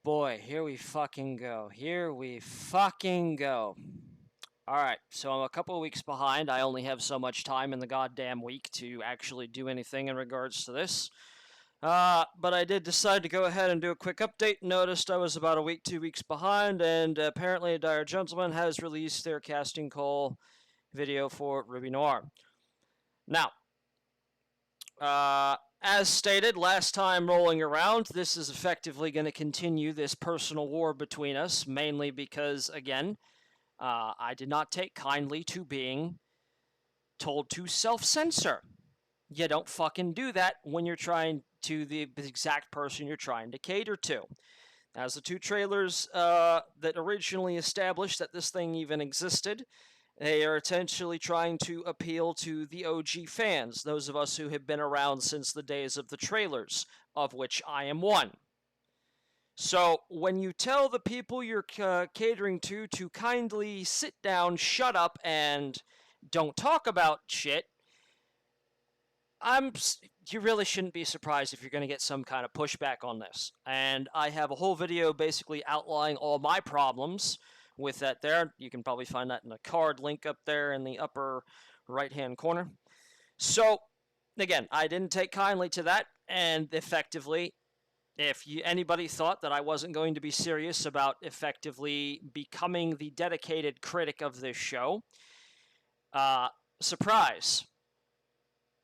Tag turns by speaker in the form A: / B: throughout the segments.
A: boy, here we fucking go. Here we fucking go. Alright, so I'm a couple of weeks behind. I only have so much time in the goddamn week to actually do anything in regards to this. But I did decide to go ahead and do a quick update. Noticed I was about a week, 2 weeks behind, and apparently Dire Gentleman has released their casting call video for RWBY Noir. Now, as stated last time rolling around, this is effectively going to continue this personal war between us, mainly because, again, I did not take kindly to being told to self-censor. You don't fucking do that when you're trying to the exact person you're trying to cater to. As the two trailers that originally established that this thing even existed, they are essentially trying to appeal to the OG fans, those of us who have been around since the days of the trailers, of which I am one. So, when you tell the people you're catering to kindly sit down, shut up, and don't talk about shit, you really shouldn't be surprised if you're going to get some kind of pushback on this. And I have a whole video basically outlining all my problems with that there. You can probably find that in the card link up there in the upper right-hand corner. So, again, I didn't take kindly to that, and effectively, if anybody thought that I wasn't going to be serious about effectively becoming the dedicated critic of this show, surprise.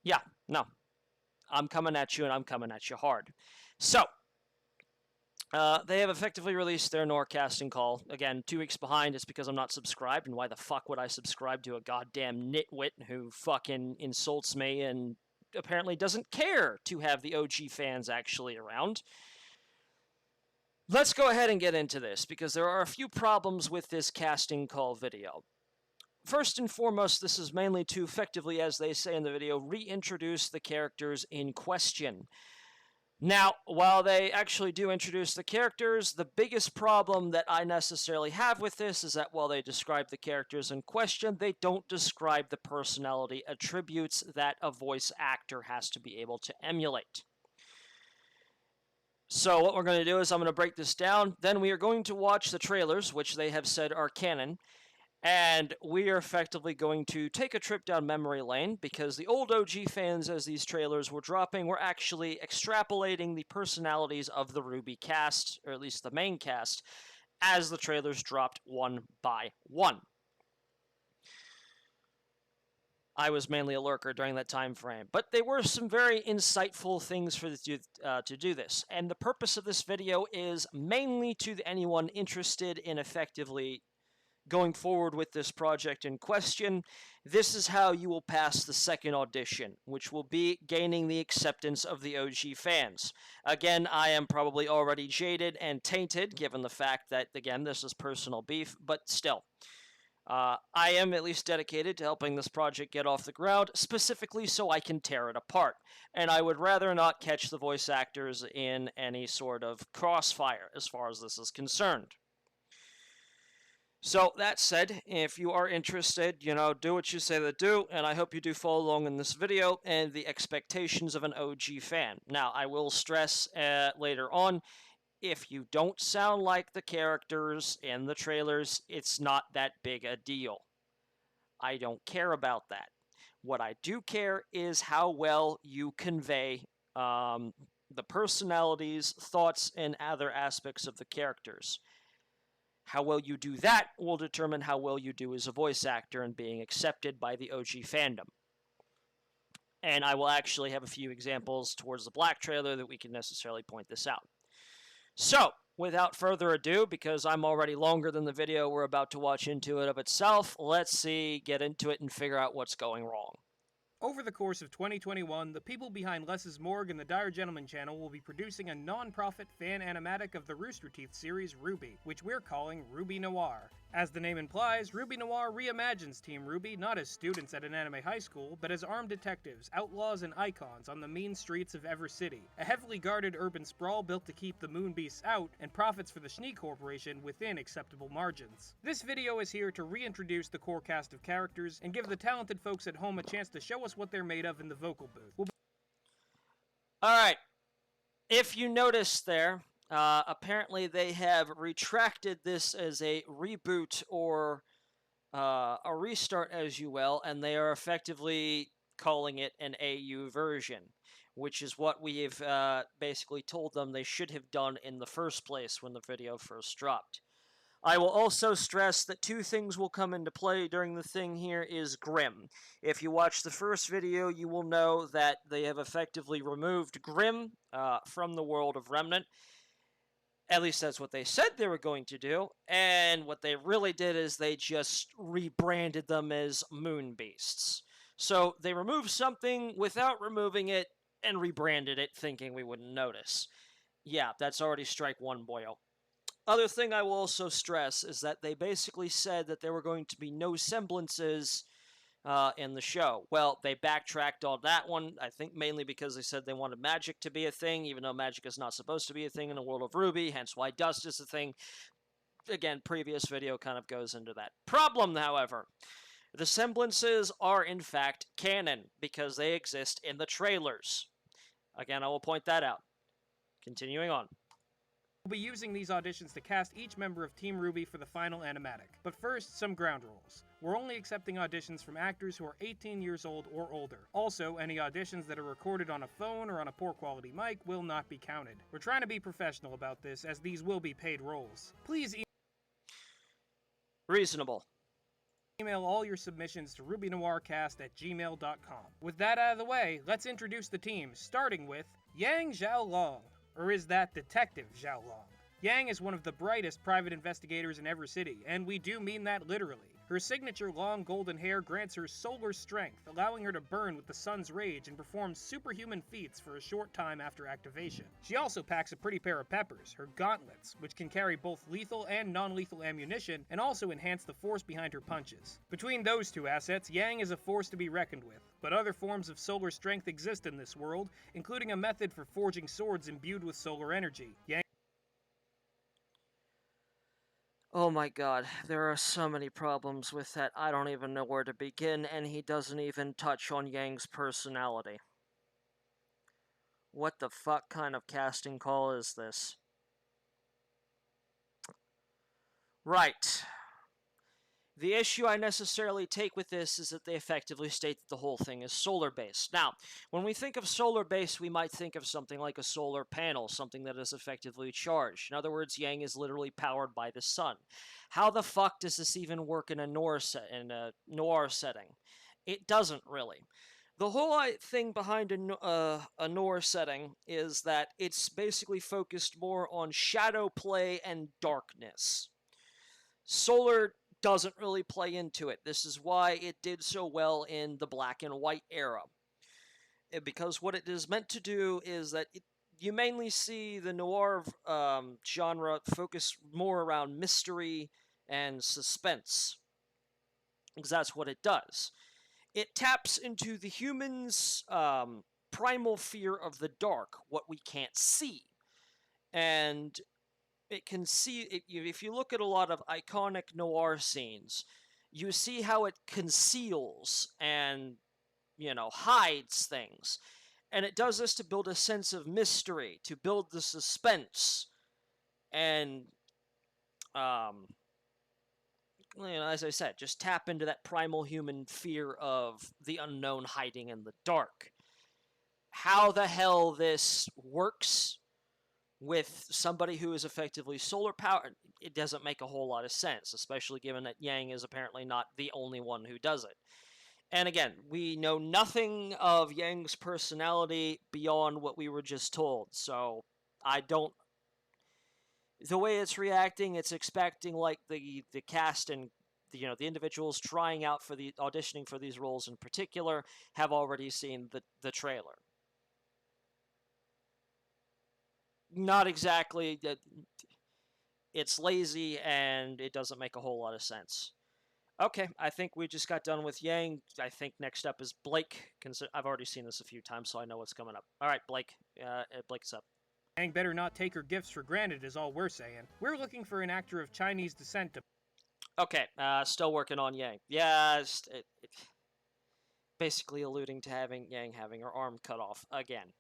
A: Yeah, no. I'm coming at you, and I'm coming at you hard. So, they have effectively released their Noir casting call. Again, 2 weeks behind. It's because I'm not subscribed, and why the fuck would I subscribe to a goddamn nitwit who fucking insults me and apparently doesn't care to have the OG fans actually around? Let's go ahead and get into this, because there are a few problems with this casting call video. First and foremost, this is mainly to effectively, as they say in the video, reintroduce the characters in question. Now, while they actually do introduce the characters, the biggest problem that I necessarily have with this is that while they describe the characters in question, they don't describe the personality attributes that a voice actor has to be able to emulate. So what we're going to do is I'm going to break this down, then we are going to watch the trailers, which they have said are canon, and we are effectively going to take a trip down memory lane, because the old OG fans, as these trailers were dropping, were actually extrapolating the personalities of the RWBY cast, or at least the main cast, as the trailers dropped one by one. I was mainly a lurker during that time frame, but they were some very insightful things for to do this. And the purpose of this video is mainly to anyone interested in effectively going forward with this project in question. This is how you will pass the second audition, which will be gaining the acceptance of the OG fans. Again, I am probably already jaded and tainted, given the fact that, again, this is personal beef, but still. I am at least dedicated to helping this project get off the ground, specifically so I can tear it apart. And I would rather not catch the voice actors in any sort of crossfire as far as this is concerned. So, that said, if you are interested, do what you say to do, and I hope you do follow along in this video and the expectations of an OG fan. Now, I will stress later on, if you don't sound like the characters in the trailers, it's not that big a deal. I don't care about that. What I do care is how well you convey the personalities, thoughts, and other aspects of the characters. How well you do that will determine how well you do as a voice actor and being accepted by the OG fandom. And I will actually have a few examples towards the Black trailer that we can necessarily point this out. So, without further ado, because I'm already longer than the video we're about to watch into it of itself, let's get into it and figure out what's going wrong.
B: Over the course of 2021, the people behind Less's Morgue and the Dire Gentleman channel will be producing a non-profit fan animatic of the Rooster Teeth series RWBY, which we're calling RWBY Noir. As the name implies, RWBY Noir reimagines Team RWBY not as students at an anime high school, but as armed detectives, outlaws, and icons on the mean streets of Ever City, a heavily guarded urban sprawl built to keep the moon beasts out and profits for the Schnee Corporation within acceptable margins. This video is here to reintroduce the core cast of characters and give the talented folks at home a chance to show us what they're made of in the vocal booth.
A: Alright, if you notice there, Apparently, they have retracted this as a reboot or a restart, as you will, and they are effectively calling it an AU version, which is what we've basically told them they should have done in the first place when the video first dropped. I will also stress that two things will come into play during the thing here is Grimm. If you watch the first video, you will know that they have effectively removed Grimm from the world of Remnant. At least that's what they said they were going to do. And what they really did is they just rebranded them as Moon Beasts. So they removed something without removing it and rebranded it thinking we wouldn't notice. Yeah, that's already strike one, boyo. Other thing I will also stress is that they basically said that there were going to be no semblances in the show. Well, they backtracked on that one, I think mainly because they said they wanted magic to be a thing, even though magic is not supposed to be a thing in the world of RWBY, hence why dust is a thing. Again, previous video kind of goes into that. Problem, however, the semblances are in fact canon because they exist in the trailers. Again, I will point that out. Continuing on.
B: We'll be using these auditions to cast each member of Team RWBY for the final animatic. But first, some ground rules. We're only accepting auditions from actors who are 18 years old or older. Also, any auditions that are recorded on a phone or on a poor quality mic will not be counted. We're trying to be professional about this, as these will be paid roles. Please
A: Reasonable.
B: email all your submissions to RWBYNoircast@gmail.com. With that out of the way, let's introduce the team, starting with Yang Xiao-Long. Or is that Detective Xiao-Long? Yang is one of the brightest private investigators in Ever City, and we do mean that literally. Her signature long golden hair grants her solar strength, allowing her to burn with the sun's rage and perform superhuman feats for a short time after activation. She also packs a pretty pair of peppers, her gauntlets, which can carry both lethal and non-lethal ammunition and also enhance the force behind her punches. Between those two assets, Yang is a force to be reckoned with, but other forms of solar strength exist in this world, including a method for forging swords imbued with solar energy.
A: Oh my god, there are so many problems with that, I don't even know where to begin, and he doesn't even touch on Yang's personality. What the fuck kind of casting call is this? Right. The issue I necessarily take with this is that they effectively state that the whole thing is solar-based. Now, when we think of solar-based, we might think of something like a solar panel, something that is effectively charged. In other words, Yang is literally powered by the sun. How the fuck does this even work in a noir setting? It doesn't really. The whole thing behind a noir setting is that it's basically focused more on shadow play and darkness. Solar doesn't really play into it. This is why it did so well in the black and white era. Because what it is meant to do is that you mainly see the noir genre focus more around mystery and suspense. Because that's what it does. It taps into the human's primal fear of the dark, what we can't see. And it can see, if you look at a lot of iconic noir scenes, you see how it conceals and, hides things. And it does this to build a sense of mystery, to build the suspense, and, as I said, just tap into that primal human fear of the unknown hiding in the dark. How the hell this works with somebody who is effectively solar powered, it doesn't make a whole lot of sense, especially given that Yang is apparently not the only one who does it. And again, we know nothing of Yang's personality beyond what we were just told, so the way it's reacting, it's expecting like the cast and the individuals trying out for the auditioning for these roles in particular have already seen the trailer. Not exactly. It's lazy and it doesn't make a whole lot of sense. Okay, I think we just got done with Yang. I think next up is Blake. I've already seen this a few times, so I know what's coming up. All right, Blake. Blake's up.
B: Yang better not take her gifts for granted is all we're saying. We're looking for an actor of Chinese descent to...
A: Okay, still working on Yang. Yeah, basically alluding to Yang having her arm cut off again.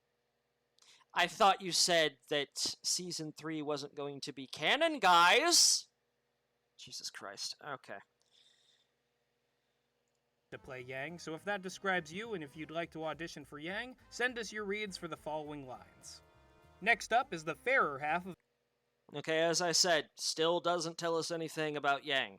A: I thought you said that Season 3 wasn't going to be canon, guys! Jesus Christ. Okay.
B: To play Yang, so if that describes you and if you'd like to audition for Yang, send us your reads for the following lines. Next up is the fairer half of
A: Okay, as I said, still doesn't tell us anything about Yang.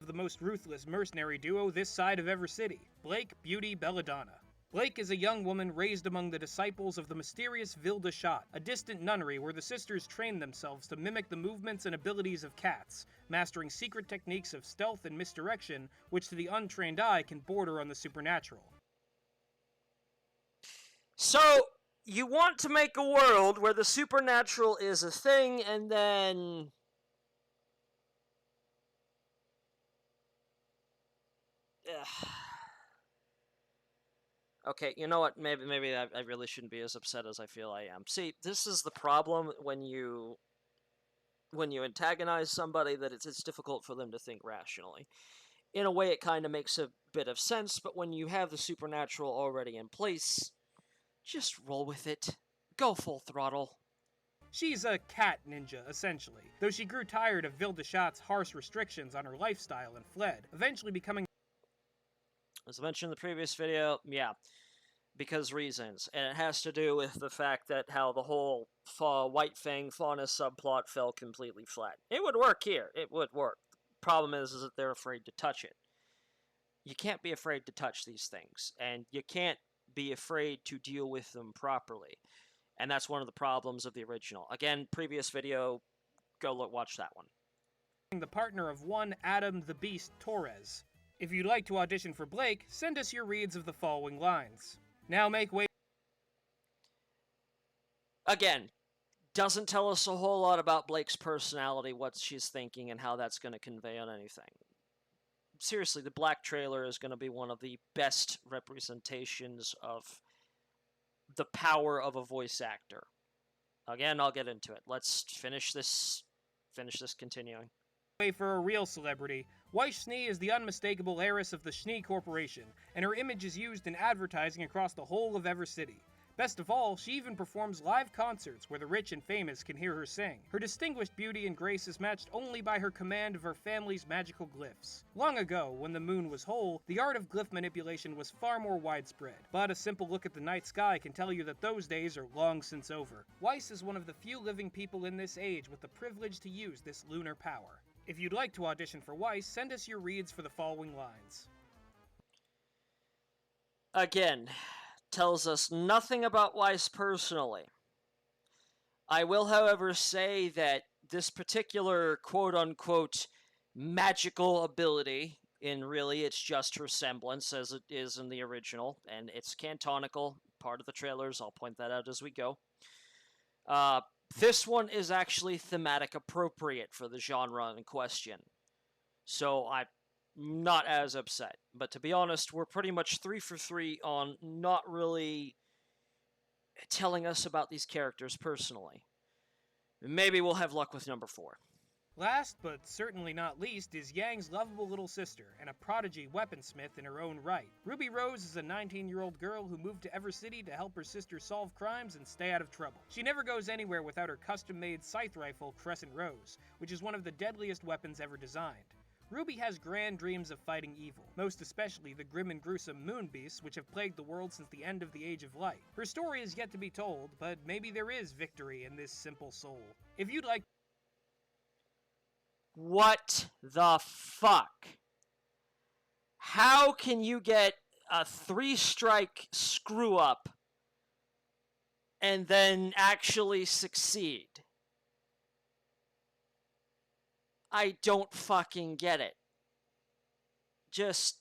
B: the most ruthless mercenary duo this side of Evercity, Blake, Beauty, Belladonna. Blake is a young woman raised among the disciples of the mysterious Ville de Chat, a distant nunnery where the sisters train themselves to mimic the movements and abilities of cats, mastering secret techniques of stealth and misdirection, which to the untrained eye can border on the supernatural.
A: So, you want to make a world where the supernatural is a thing, and then... Okay, you know what? Maybe I really shouldn't be as upset as I feel I am. See, this is the problem when you antagonize somebody, that it's difficult for them to think rationally. In a way, it kind of makes a bit of sense, but when you have the supernatural already in place, just roll with it. Go full throttle.
B: She's a cat ninja, essentially, though she grew tired of Ville de Chat's harsh restrictions on her lifestyle and fled, eventually becoming...
A: As I mentioned in the previous video, yeah, because reasons. And it has to do with the fact that how the whole White Fang fauna subplot fell completely flat. It would work here. It would work. The problem is that they're afraid to touch it. You can't be afraid to touch these things, and you can't be afraid to deal with them properly. And that's one of the problems of the original. Again, previous video, go watch that one.
B: The partner of one Adam the Beast Torres. If you'd like to audition for Blake, send us your reads of the following lines. Now make way...
A: Again, doesn't tell us a whole lot about Blake's personality, what she's thinking, and how that's going to convey on anything. Seriously, the Black trailer is going to be one of the best representations of the power of a voice actor. Again, I'll get into it. Let's finish this continuing.
B: Way for a real celebrity. Weiss Schnee is the unmistakable heiress of the Schnee Corporation, and her image is used in advertising across the whole of Evercity. Best of all, she even performs live concerts where the rich and famous can hear her sing. Her distinguished beauty and grace is matched only by her command of her family's magical glyphs. Long ago, when the moon was whole, the art of glyph manipulation was far more widespread, but a simple look at the night sky can tell you that those days are long since over. Weiss is one of the few living people in this age with the privilege to use this lunar power. If you'd like to audition for Weiss, send us your reads for the following lines.
A: Again, tells us nothing about Weiss personally. I will, however, say that this particular quote-unquote magical ability, in really it's just her semblance as it is in the original, and it's canonical, part of the trailers, I'll point that out as we go. This one is actually thematic appropriate for the genre in question, so I'm not as upset. But to be honest, we're pretty much 3 for 3 on not really telling us about these characters personally. Maybe we'll have luck with number 4.
B: Last, but certainly not least, is Yang's lovable little sister, and a prodigy weaponsmith in her own right. Ruby Rose is a 19-year-old girl who moved to Evercity to help her sister solve crimes and stay out of trouble. She never goes anywhere without her custom-made scythe rifle, Crescent Rose, which is one of the deadliest weapons ever designed. Ruby has grand dreams of fighting evil, most especially the grim and gruesome moon beasts which have plagued the world since the end of the Age of Light. Her story is yet to be told, but maybe there is victory in this simple soul. If you'd like...
A: What the fuck? How can you get a 3-strike screw-up and then actually succeed? I don't fucking get it. Just...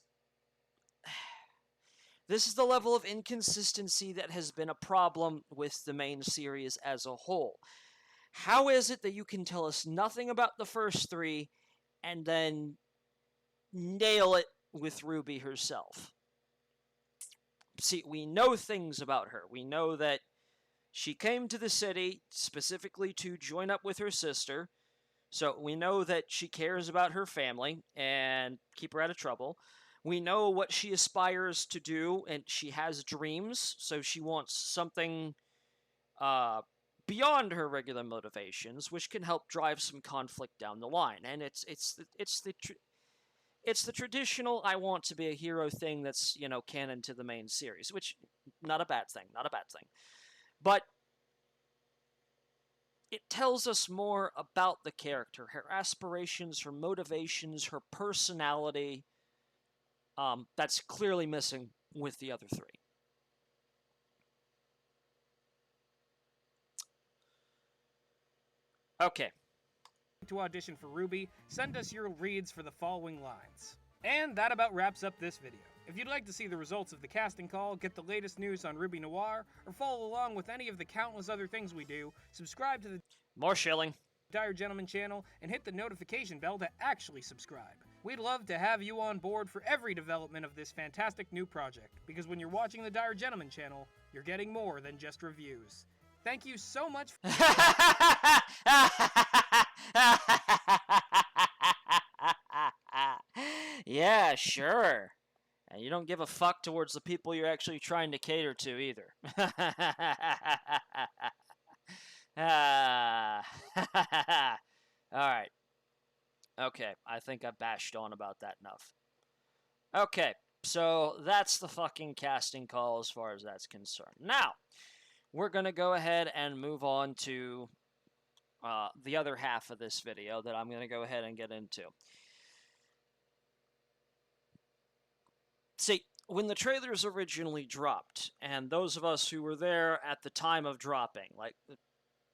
A: This is the level of inconsistency that has been a problem with the main series as a whole. How is it that you can tell us nothing about the first 3 and then nail it with Ruby herself? See, we know things about her. We know that she came to the city specifically to join up with her sister. So we know that she cares about her family and keep her out of trouble. We know what she aspires to do, and she has dreams, so she wants something beyond her regular motivations, which can help drive some conflict down the line. And it's the traditional "I want to be a hero" thing that's, you know, canon to the main series, which not a bad thing, not a bad thing. But it tells us more about the character, her aspirations, her motivations, her personality. That's clearly missing with the other three. Okay.
B: To audition for RWBY, send us your reads for the following lines. And that about wraps up this video. If you'd like to see the results of the casting call, get the latest news on RWBY Noir, or follow along with any of the countless other things we do, subscribe to the
A: More shilling.
B: Dire Gentleman channel and hit the notification bell to actually subscribe. We'd love to have you on board for every development of this fantastic new project, because when you're watching the Dire Gentleman channel, you're getting more than just reviews. Thank you so much
A: Yeah, sure. And you don't give a fuck towards the people you're actually trying to cater to either. Alright. Okay, I think I bashed on about that enough. Okay, so that's the fucking casting call as far as that's concerned. Now, we're going to go ahead and move on to the other half of this video that I'm going to go ahead and get into. See, when the trailers originally dropped, and those of us who were there at the time of dropping, like,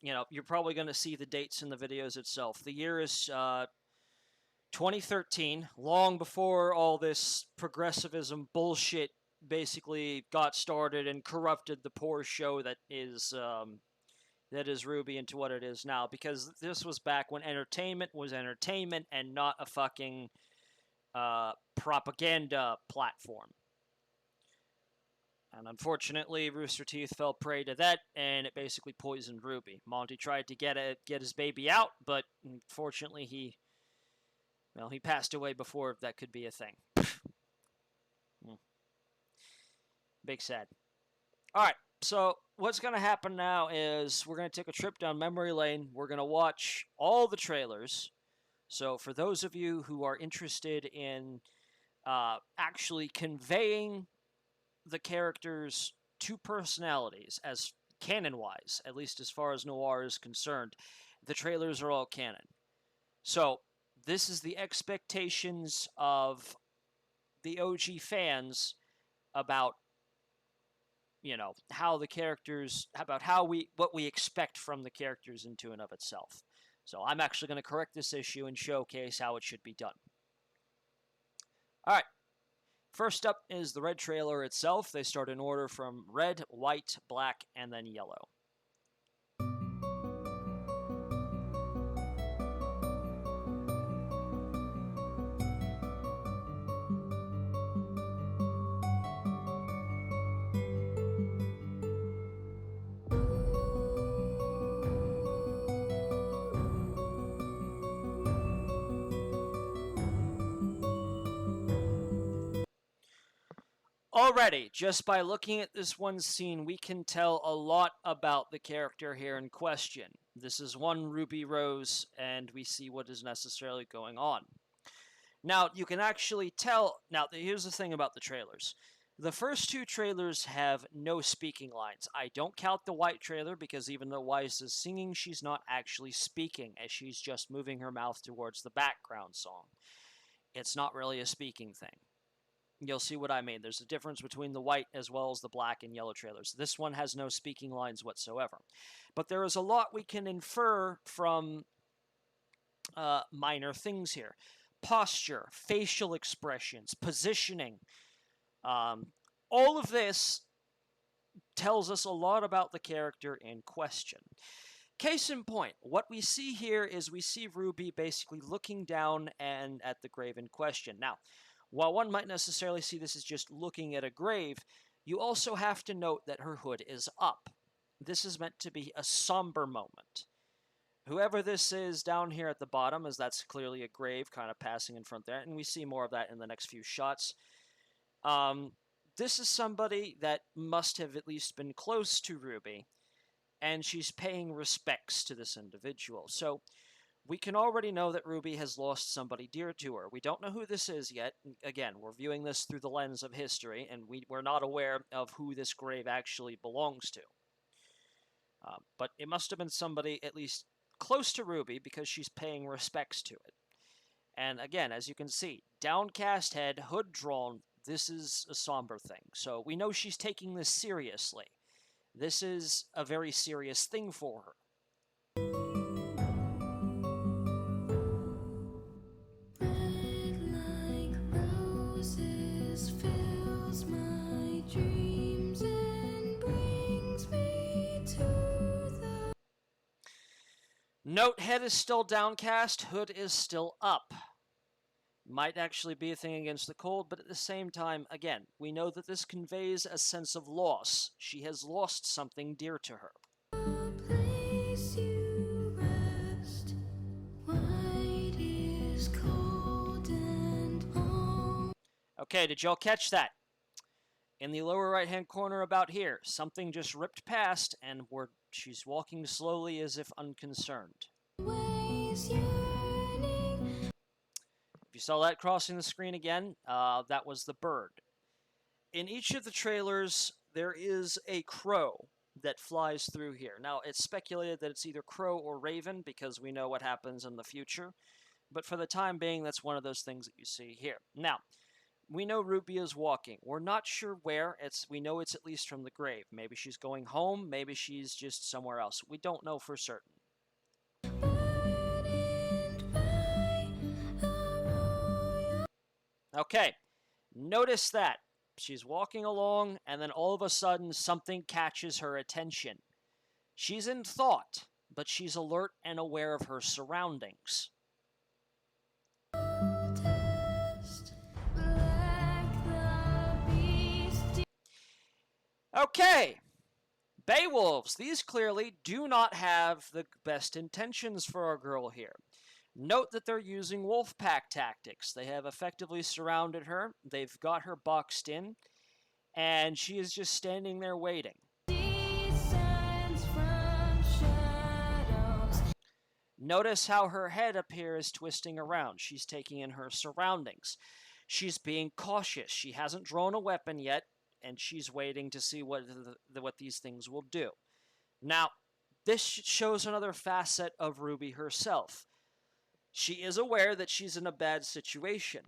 A: you know, you're probably going to see the dates in the videos itself. The year is 2013, long before all this progressivism bullshit basically got started and corrupted the poor show that is RWBY into what it is now, because this was back when entertainment was entertainment and not a fucking propaganda platform. And unfortunately, Rooster Teeth fell prey to that, and it basically poisoned RWBY. Monty tried to get his baby out, but unfortunately he passed away before that could be a thing. Big sad. Alright, so what's going to happen now is we're going to take a trip down memory lane. We're going to watch all the trailers. So for those of you who are interested in actually conveying the characters' two personalities as canon-wise, at least as far as Noir is concerned, the trailers are all canon. So this is the expectations of the OG fans about, you know, how the characters, about what we expect from the characters into and of itself. So I'm actually going to correct this issue and showcase how it should be done. Alright, first up is the red trailer itself. They start in order from red, white, black, and then yellow. Already, just by looking at this one scene, we can tell a lot about the character here in question. This is one Ruby Rose, and we see what is necessarily going on. Now, you can actually tell... Now, here's the thing about the trailers. The first two trailers have no speaking lines. I don't count the white trailer, because even though Weiss is singing, she's not actually speaking, as she's just moving her mouth towards the background song. It's not really a speaking thing. You'll see what I mean. There's a difference between the white as well as the black and yellow trailers. This one has no speaking lines whatsoever. But there is a lot we can infer from minor things here. Posture, facial expressions, positioning. All of this tells us a lot about the character in question. Case in point, what we see here is we see RWBY basically looking down and at the grave in question. Now, while one might necessarily see this as just looking at a grave, you also have to note that her hood is up. This is meant to be a somber moment. Whoever this is down here at the bottom, as that's clearly a grave kind of passing in front there, and we see more of that in the next few shots. This is somebody that must have at least been close to RWBY, and she's paying respects to this individual. So we can already know that RWBY has lost somebody dear to her. We don't know who this is yet. Again, we're viewing this through the lens of history, and we're not aware of who this grave actually belongs to. But it must have been somebody at least close to RWBY because she's paying respects to it. And again, as you can see, downcast head, hood drawn, this is a somber thing. So we know she's taking this seriously. This is a very serious thing for her.
C: Red like roses fills my dreams and brings me to the...
A: Note, head is still downcast, hood is still up. Might actually be a thing against the cold, but at the same time, again, we know that this conveys a sense of loss. She has lost something dear to her.
C: place you rest. White is cold and all.
A: Okay, did y'all catch that? In the lower right-hand corner about here, something just ripped past, and she's walking slowly as if unconcerned.
C: Ways yearning.
A: If you saw that crossing the screen again, that was the bird. In each of the trailers, there is a crow that flies through here. Now, it's speculated that it's either crow or raven because we know what happens in the future. But for the time being, that's one of those things that you see here. Now, we know RWBY is walking. We're not sure where. We know it's at least from the grave. Maybe she's going home. Maybe she's just somewhere else. We don't know for certain. Okay, notice that. She's walking along, and then all of a sudden, something catches her attention. She's in thought, but she's alert and aware of her surroundings. Okay, Beowulfs, these clearly do not have the best intentions for our girl here. Note that they're using wolf pack tactics. They have effectively surrounded her, they've got her boxed in, and she is just standing there waiting. Notice how her head up here is twisting around. She's taking in her surroundings. She's being cautious. She hasn't drawn a weapon yet, and she's waiting to see what these things will do. Now, this shows another facet of RWBY herself. She is aware that she's in a bad situation.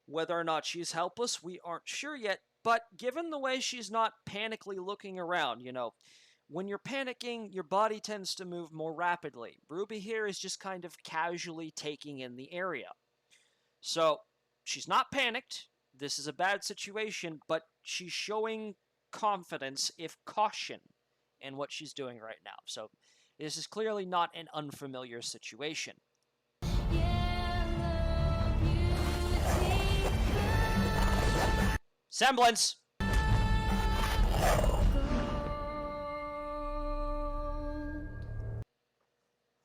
A: Whether or not she's helpless, we aren't sure yet, but given the way she's not panically looking around, when you're panicking, your body tends to move more rapidly. RWBY here is just kind of casually taking in the area. So, she's not panicked. This is a bad situation, but she's showing confidence, if caution, in what she's doing right now. So, this is clearly not an unfamiliar situation. Semblance!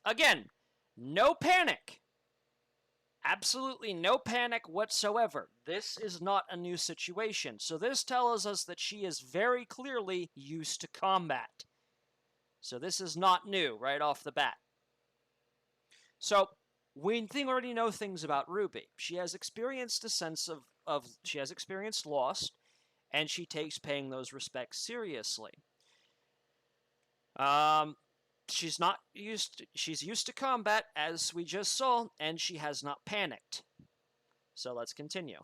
A: Again, no panic. Absolutely no panic whatsoever. This is not a new situation. So this tells us that she is very clearly used to combat. So this is not new right off the bat. So we already know things about RWBY. She has experienced a sense she has experienced loss, and she takes paying those respects seriously. She's used to combat, as we just saw, and she has not panicked. So let's continue.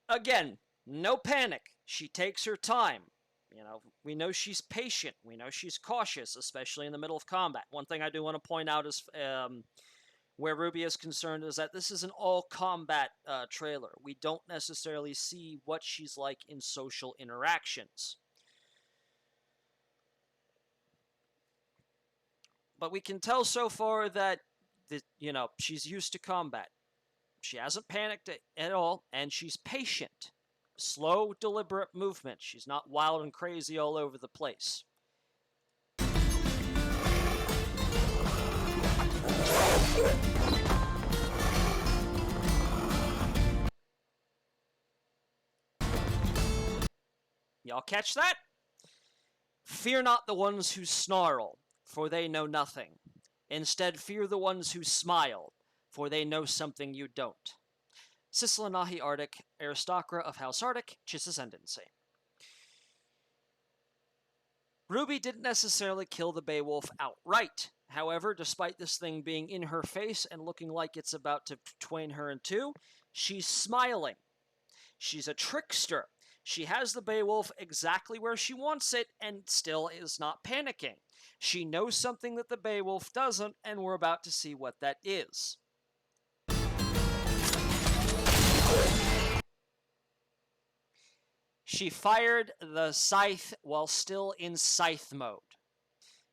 A: Again, no panic. She takes her time. We know she's patient. We know she's cautious, especially in the middle of combat. One thing I do want to point out is where RWBY is concerned is that this is an all-combat trailer. We don't necessarily see what she's like in social interactions. But we can tell so far that, she's used to combat. She hasn't panicked at all, and she's patient. Slow, deliberate movement. She's not wild and crazy all over the place. Y'all catch that? Fear not the ones who snarl, for they know nothing. Instead, fear the ones who smile, for they know something you don't. Sislanahi Arctic, Aristocra of House Arctic, Chiss Ascendancy. RWBY didn't necessarily kill the Beowulf outright. However, despite this thing being in her face and looking like it's about to twain her in two, she's smiling. She's a trickster. She has the Beowulf exactly where she wants it and still is not panicking. She knows something that the Beowulf doesn't, and we're about to see what that is. She fired the scythe while still in scythe mode.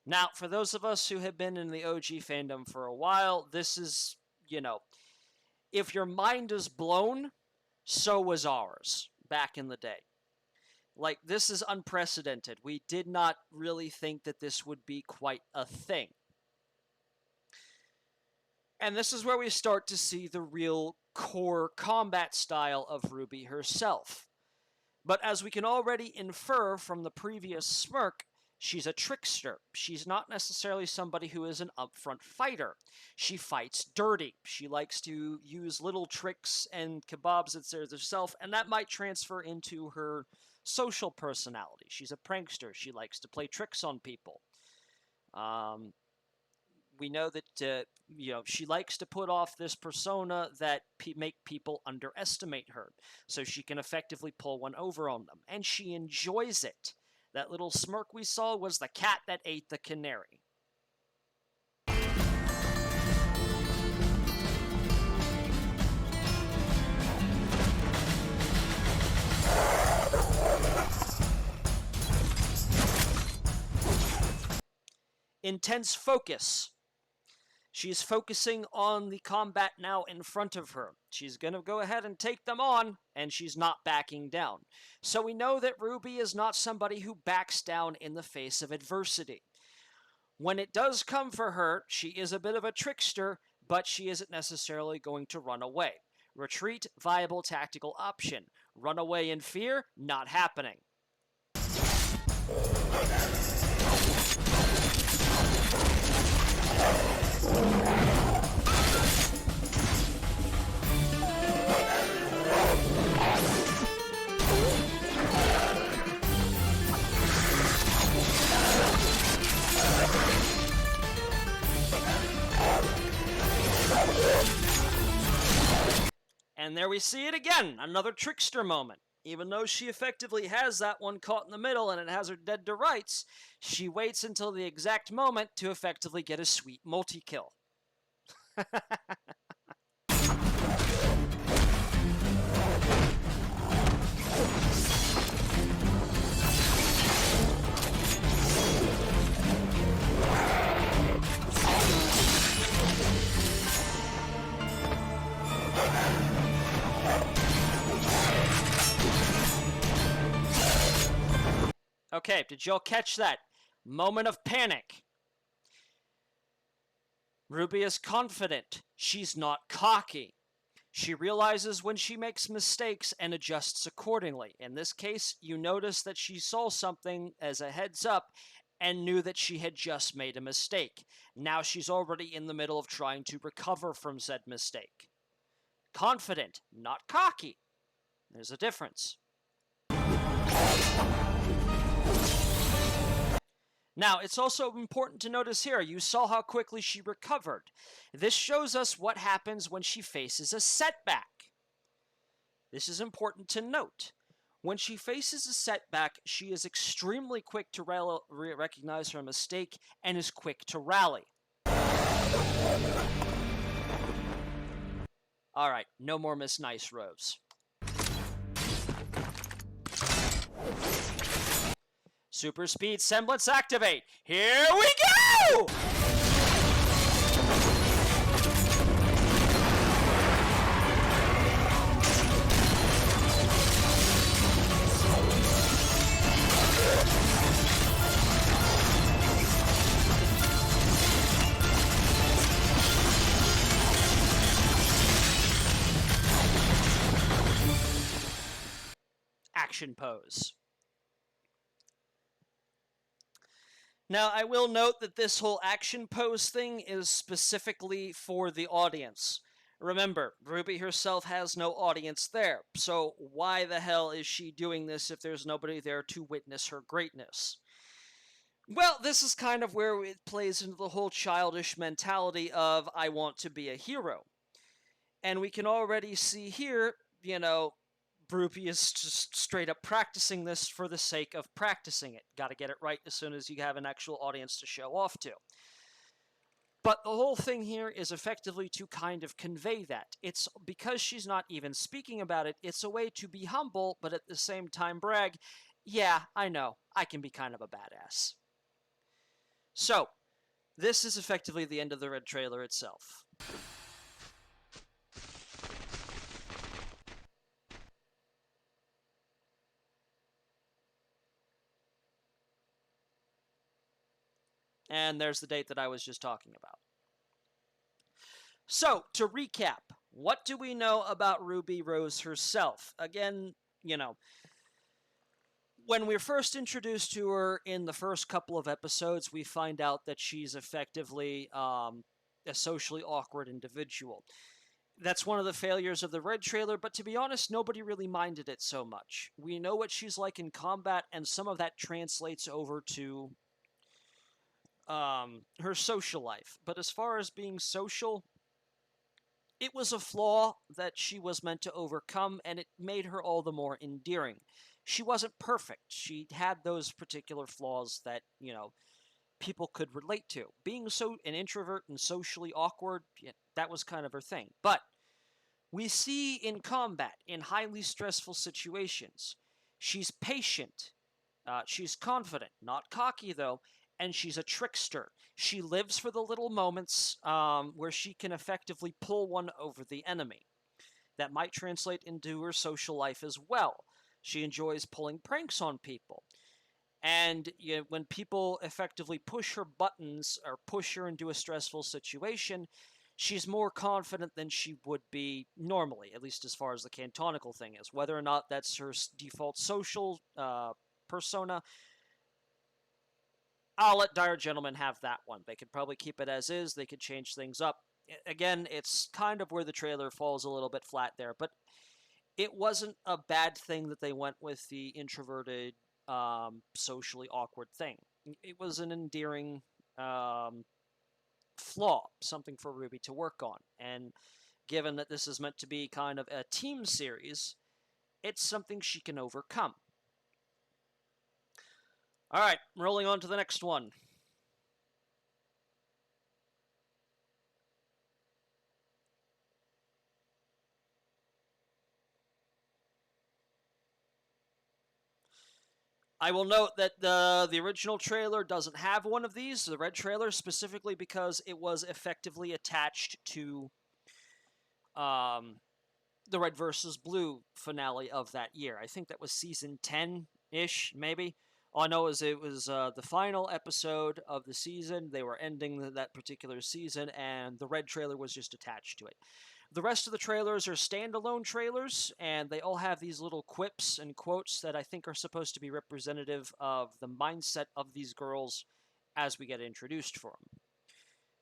A: Now, for those of us who have been in the OG fandom for a while, this is, if your mind is blown, so was ours back in the day. Like, this is unprecedented. We did not really think that this would be quite a thing. And this is where we start to see the real core combat style of RWBY herself. But as we can already infer from the previous smirk, she's a trickster. She's not necessarily somebody who is an upfront fighter. She fights dirty. She likes to use little tricks and kebabs herself, and that might transfer into her social personality. She's a prankster. She likes to play tricks on people. We know that she likes to put off this persona that make people underestimate her, so she can effectively pull one over on them, and she enjoys it. That little smirk we saw was the cat that ate the canary. Intense focus. She's focusing on the combat now in front of her. She's going to go ahead and take them on, and she's not backing down. So we know that RWBY is not somebody who backs down in the face of adversity. When it does come for her, she is a bit of a trickster, but she isn't necessarily going to run away. Retreat, viable tactical option. Run away in fear, not happening. And there we see it again, another trickster moment. Even though she effectively has that one caught in the middle and it has her dead to rights, she waits until the exact moment to effectively get a sweet multi-kill. Okay, did y'all catch that? Moment of panic. RWBY is confident. She's not cocky. She realizes when she makes mistakes and adjusts accordingly. In this case, you notice that she saw something as a heads up and knew that she had just made a mistake. Now she's already in the middle of trying to recover from said mistake. Confident, not cocky. There's a difference. Now, it's also important to notice here, you saw how quickly she recovered. This shows us what happens when she faces a setback. This is important to note. When she faces a setback, she is extremely quick to recognize her mistake and is quick to rally. Alright, no more Miss Nice Rose. Super speed semblance activate. Here we go! action pose. Now, I will note that this whole action pose thing is specifically for the audience. Remember, RWBY herself has no audience there, so why the hell is she doing this if there's nobody there to witness her greatness? Well, this is kind of where it plays into the whole childish mentality of, I want to be a hero. And we can already see here, RWBY is just straight up practicing this for the sake of practicing it. Got to get it right as soon as you have an actual audience to show off to. But the whole thing here is effectively to kind of convey that. It's because she's not even speaking about it, it's a way to be humble, but at the same time brag, yeah, I know, I can be kind of a badass. So, this is effectively the end of the red trailer itself. And there's the date that I was just talking about. So, to recap, what do we know about Ruby Rose herself? Again, when we're first introduced to her in the first couple of episodes, we find out that she's effectively a socially awkward individual. That's one of the failures of the Red trailer, but to be honest, nobody really minded it so much. We know what she's like in combat, and some of that translates over to her social life. But as far as being social, it was a flaw that she was meant to overcome, and it made her all the more endearing. She wasn't perfect. She had those particular flaws that, people could relate to. Being an introvert and socially awkward, that was kind of her thing. But we see in combat, in highly stressful situations, she's patient, she's confident, not cocky though, and she's a trickster. She lives for the little moments where she can effectively pull one over the enemy. That might translate into her social life as well. She enjoys pulling pranks on people. And when people effectively push her buttons or push her into a stressful situation, she's more confident than she would be normally, at least as far as the canonical thing is. Whether or not that's her default social persona, I'll let Dire Gentlemen have that one. They could probably keep it as is. They could change things up. Again, it's kind of where the trailer falls a little bit flat there, but it wasn't a bad thing that they went with the introverted, socially awkward thing. It was an endearing flaw, something for RWBY to work on. And given that this is meant to be kind of a team series, it's something she can overcome. Alright, rolling on to the next one. I will note that the original trailer doesn't have one of these, the red trailer, specifically because it was effectively attached to the Red vs. Blue finale of that year. I think that was season 10-ish, maybe. All I know is it was the final episode of the season. They were ending that particular season, and the red trailer was just attached to it. The rest of the trailers are standalone trailers, and they all have these little quips and quotes that I think are supposed to be representative of the mindset of these girls as we get introduced for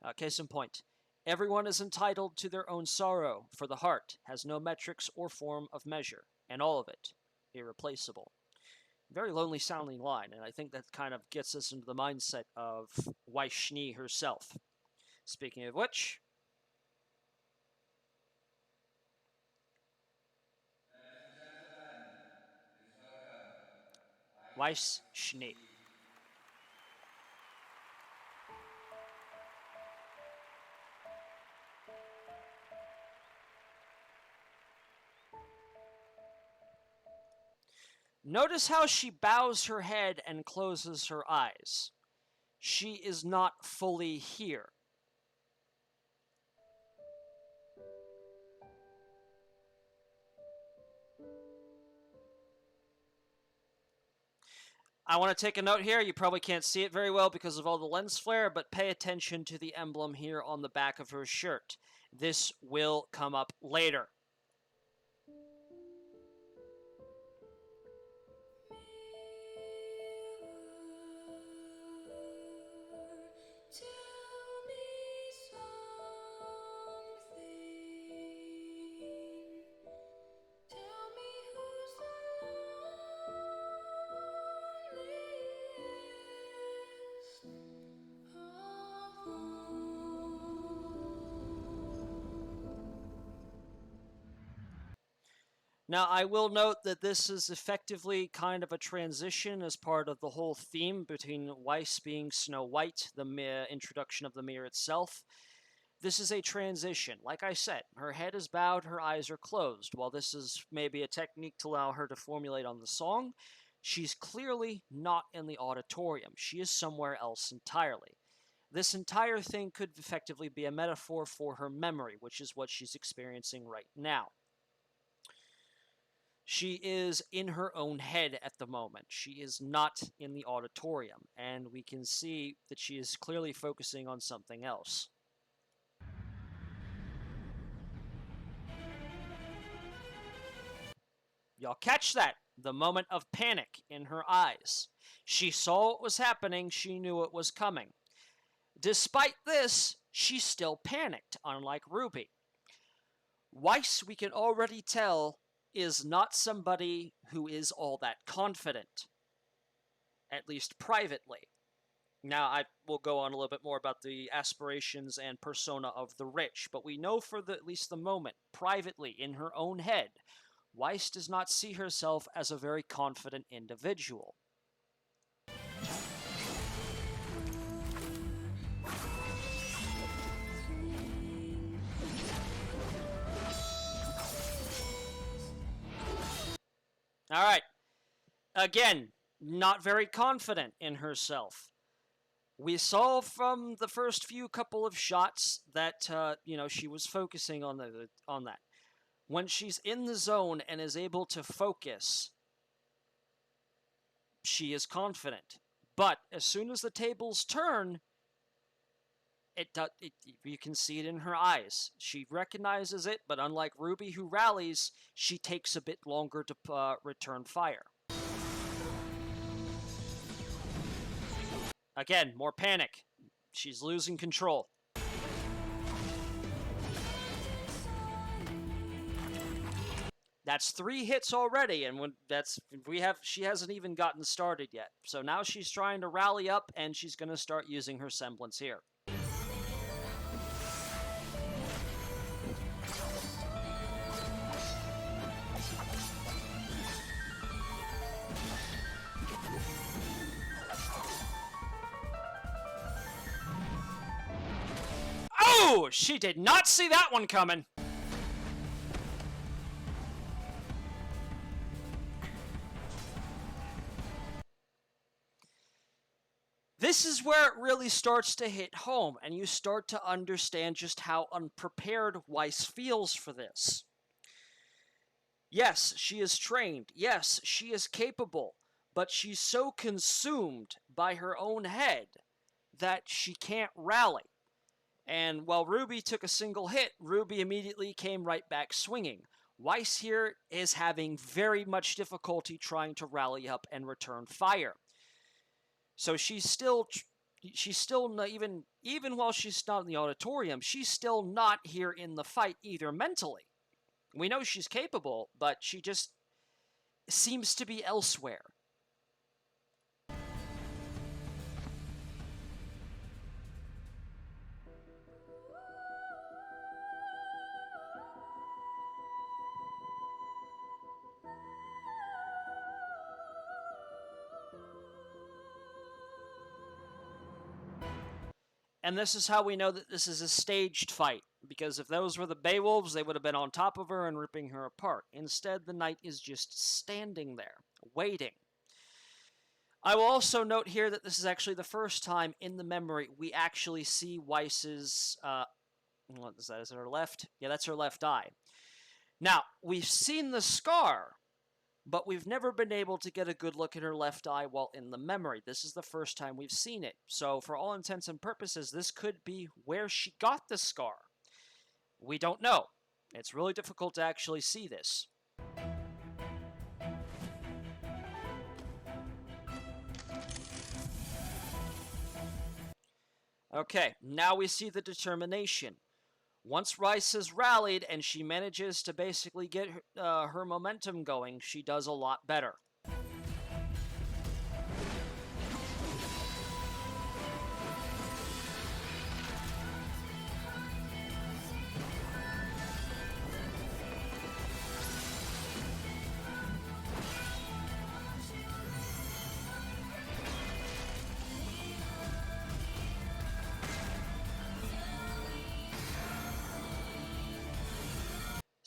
A: them. Case in point, everyone is entitled to their own sorrow, for the heart has no metrics or form of measure, and all of it irreplaceable. Very lonely sounding line, and I think that kind of gets us into the mindset of Weiss Schnee herself. Speaking of which, Weiss Schnee. Notice how she bows her head and closes her eyes. She is not fully here. I want to take a note here. You probably can't see it very well because of all the lens flare, but pay attention to the emblem here on the back of her shirt. This will come up later. Now, I will note that this is effectively kind of a transition as part of the whole theme between Weiss being Snow White, the introduction of the mirror itself. This is a transition. Like I said, her head is bowed, her eyes are closed. While this is maybe a technique to allow her to formulate on the song, she's clearly not in the auditorium. She is somewhere else entirely. This entire thing could effectively be a metaphor for her memory, which is what she's experiencing right now. She is in her own head at the moment. She is not in the auditorium, and we can see that she is clearly focusing on something else. Y'all catch that? The moment of panic in her eyes. She saw what was happening, she knew it was coming. Despite this, she still panicked, unlike RWBY. Weiss, we can already tell, is not somebody who is all that confident, at least privately. Now, I will go on a little bit more about the aspirations and persona of the rich, but we know for at least the moment, privately, in her own head, Weiss does not see herself as a very confident individual. All right. Again, not very confident in herself. We saw from the first few couple of shots that she was focusing on that. When she's in the zone and is able to focus, she is confident. But as soon as the tables turn, you can see it in her eyes. She recognizes it, but unlike RWBY, who rallies, she takes a bit longer to return fire. Again, more panic. She's losing control. That's 3 hits already, and she hasn't even gotten started yet. So now she's trying to rally up, and she's going to start using her semblance here. Oh, she did not see that one coming. This is where it really starts to hit home, and you start to understand just how unprepared Weiss feels for this. Yes, she is trained. Yes, she is capable. But she's so consumed by her own head that she can't rally. And while RWBY took a single hit, RWBY immediately came right back swinging. Weiss here is having very much difficulty trying to rally up and return fire. So she's still not, even while she's not in the auditorium, she's still not here in the fight either mentally. We know she's capable, but she just seems to be elsewhere. And this is how we know that this is a staged fight, because if those were the Beowulfs, they would have been on top of her and ripping her apart. Instead, the knight is just standing there, waiting. I will also note here that this is actually the first time in the memory we actually see Weiss's, what is that, is it her left? Yeah, that's her left eye. Now, we've seen the scar, but we've never been able to get a good look at her left eye while in the memory. This is the first time we've seen it. So for all intents and purposes, this could be where she got the scar. We don't know. It's really difficult to actually see this. Okay, now we see the determination. Once Weiss has rallied and she manages to basically get her momentum going, she does a lot better.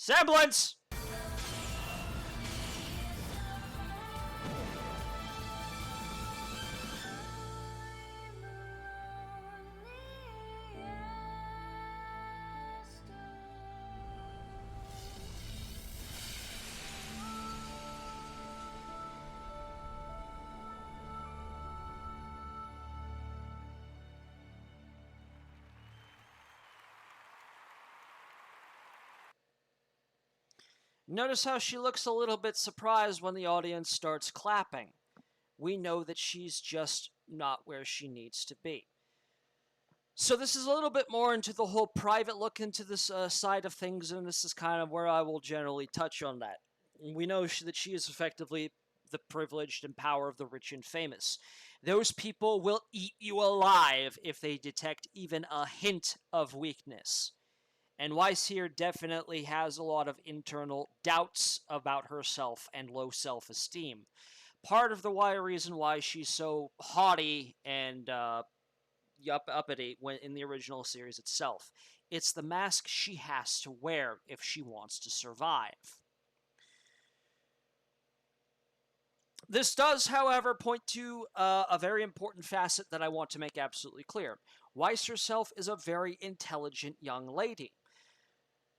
A: Semblance! Notice how she looks a little bit surprised when the audience starts clapping. We know that she's just not where she needs to be. So this is a little bit more into the whole private look into this side of things, and this is kind of where I will generally touch on that. We know that she is effectively the privileged and power of the rich and famous. Those people will eat you alive if they detect even a hint of weakness. And Weiss here definitely has a lot of internal doubts about herself and low self-esteem. Part of the reason why she's so haughty and uppity when in the original series itself. It's the mask she has to wear if she wants to survive. This does, however, point to a very important facet that I want to make absolutely clear. Weiss herself is a very intelligent young lady.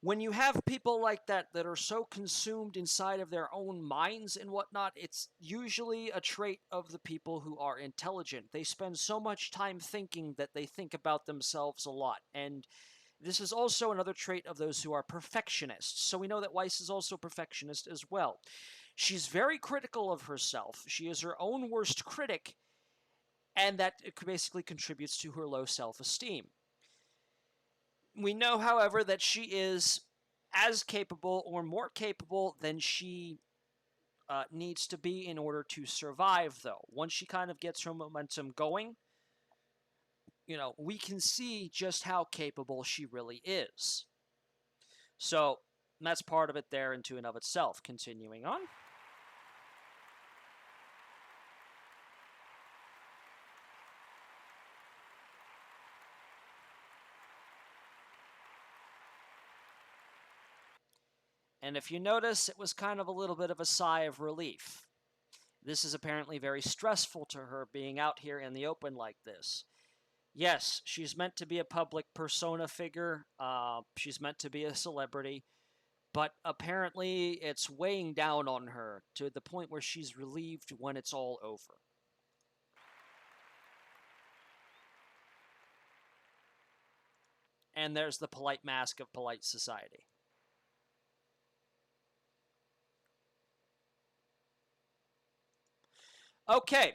A: When you have people like that that are so consumed inside of their own minds and whatnot, it's usually a trait of the people who are intelligent. They spend so much time thinking that they think about themselves a lot. And this is also another trait of those who are perfectionists. So we know that Weiss is also a perfectionist as well. She's very critical of herself. She is her own worst critic, and that basically contributes to her low self-esteem. We know, however, that she is as capable or more capable than she needs to be in order to survive, though. Once she kind of gets her momentum going, we can see just how capable she really is. So that's part of it there into and of itself. Continuing on. And if you notice, it was kind of a little bit of a sigh of relief. This is apparently very stressful to her, being out here in the open like this. Yes, she's meant to be a public persona figure. She's meant to be a celebrity. But apparently it's weighing down on her to the point where she's relieved when it's all over. And there's the polite mask of polite society. Okay,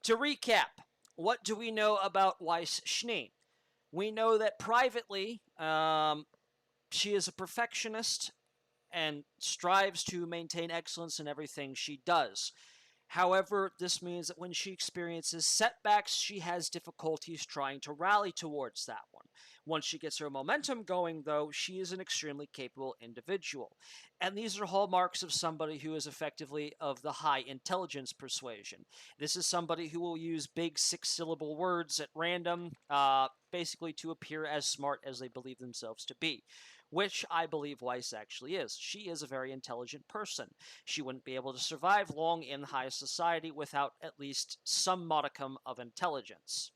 A: to recap, what do we know about Weiss Schnee? We know that privately, she is a perfectionist and strives to maintain excellence in everything she does. However, this means that when she experiences setbacks, she has difficulties trying to rally towards that one. Once she gets her momentum going, though, she is an extremely capable individual. And these are hallmarks of somebody who is effectively of the high intelligence persuasion. This is somebody who will use big six-syllable words at random, basically to appear as smart as they believe themselves to be, which I believe Weiss actually is. She is a very intelligent person. She wouldn't be able to survive long in high society without at least some modicum of intelligence.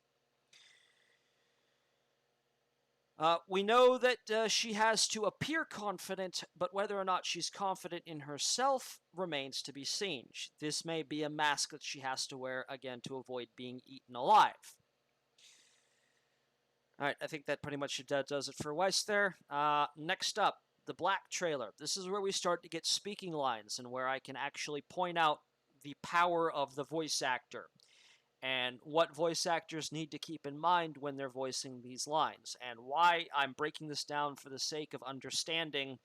A: We know that she has to appear confident, but whether or not she's confident in herself remains to be seen. This may be a mask that she has to wear, again, to avoid being eaten alive. Alright, I think that pretty much does it for Weiss there. Next up, the Black trailer. This is where we start to get speaking lines and where I can actually point out the power of the voice actor and what voice actors need to keep in mind when they're voicing these lines, and why I'm breaking this down for the sake of understanding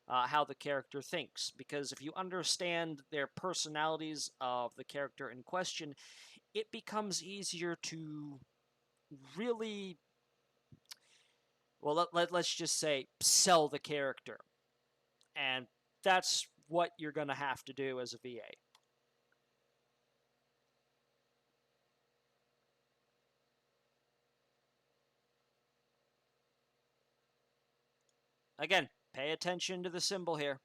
A: how the character thinks. Because if you understand their personalities of the character in question, it becomes easier to really, well, let's just say, sell the character. And that's what you're going to have to do as a VA. Again, Pay attention to the symbol here.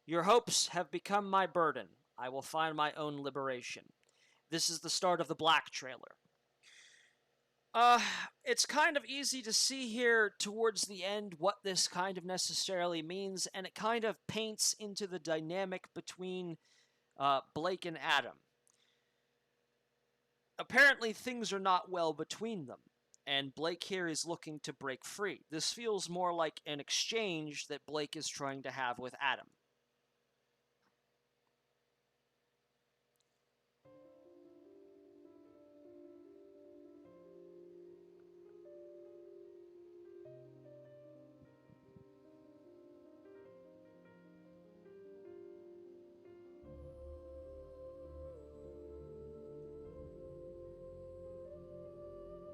A: Your hopes have become my burden. I will find my own liberation. This is the start of the Black trailer. It's kind of easy to see here towards the end what this kind of necessarily means, and it kind of paints into the dynamic between Blake and Adam. Apparently, things are not well between them, and Blake here is looking to break free. This feels more like an exchange that Blake is trying to have with Adam.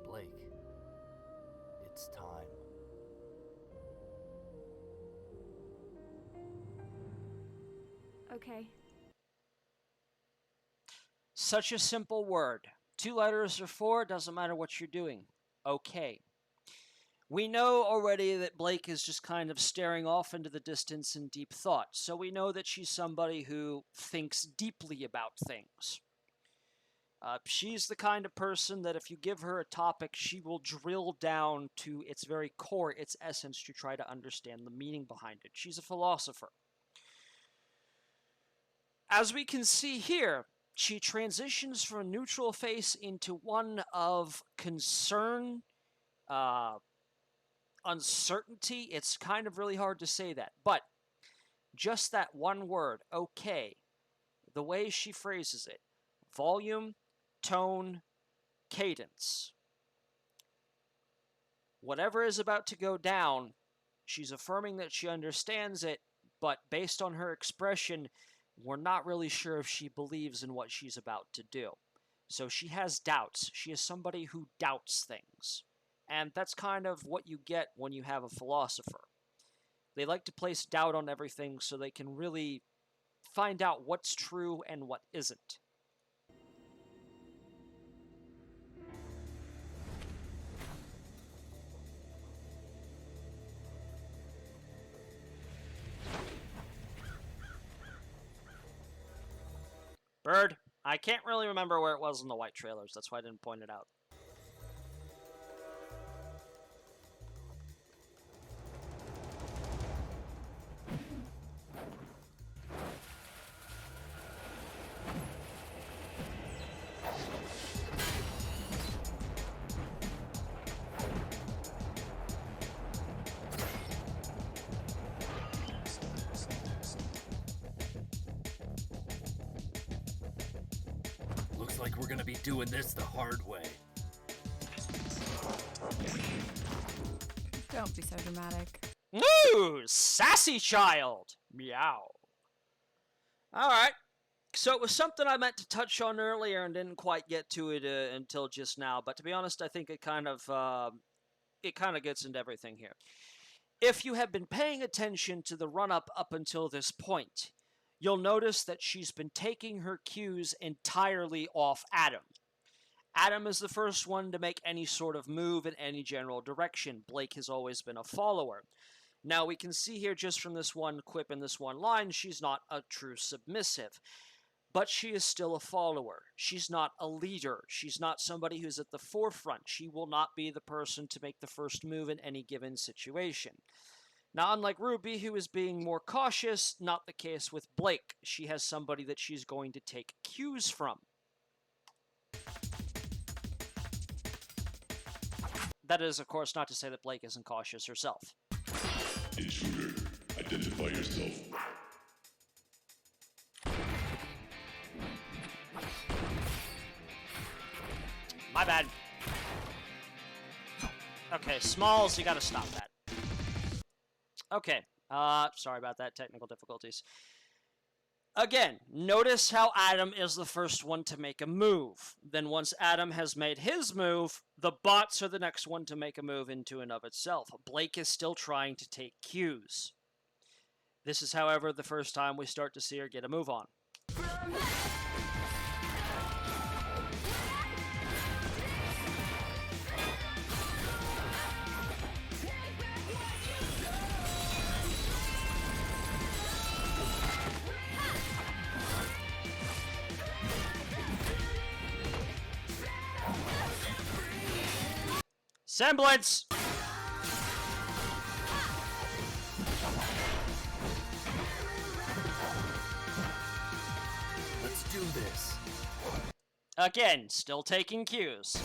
D: Blake, it's time.
C: Okay.
A: Such a simple word. 2 letters or 4, doesn't matter what you're doing. Okay. We know already that Blake is just kind of staring off into the distance in deep thought, so we know that she's somebody who thinks deeply about things. She's the kind of person that if you give her a topic, she will drill down to its very core, its essence, to try to understand the meaning behind it. She's a philosopher. As we can see here, she transitions from a neutral face into one of concern, uncertainty. It's kind of really hard to say that, but just that one word, okay, the way she phrases it, volume, tone, cadence. Whatever is about to go down, she's affirming that she understands it, but based on her expression, we're not really sure if she believes in what she's about to do. So she has doubts. She is somebody who doubts things. And that's kind of what you get when you have a philosopher. They like to place doubt on everything so they can really find out what's true and what isn't. Bird, I can't really remember where it was in the white trailers. That's why I didn't point it out.
D: Looks like we're gonna be doing this the hard way.
C: Don't be so dramatic.
A: Ooh, sassy child! Meow. Alright, so it was something I meant to touch on earlier and didn't quite get to it until just now, but to be honest, I think it kind of gets into everything here. If you have been paying attention to the run-up up until this point, you'll notice that she's been taking her cues entirely off Adam. Adam is the first one to make any sort of move in any general direction. Blake has always been a follower. Now, we can see here just from this one quip and this one line, she's not a true submissive. But she is still a follower. She's not a leader. She's not somebody who's at the forefront. She will not be the person to make the first move in any given situation. Now, unlike RWBY, who is being more cautious, not the case with Blake. She has somebody that she's going to take cues from. That is, of course, not to say that Blake isn't cautious herself.
E: Intruder, identify yourself.
A: My bad. Okay, Smalls, you gotta stop that. Okay, sorry about that, technical difficulties. Again, notice how Adam is the first one to make a move. Then once Adam has made his move, the bots are the next one to make a move into and of itself. Blake is still trying to take cues. This is, however, the first time we start to see her get a move on. Semblance!
D: Let's do this.
A: Again, still taking cues.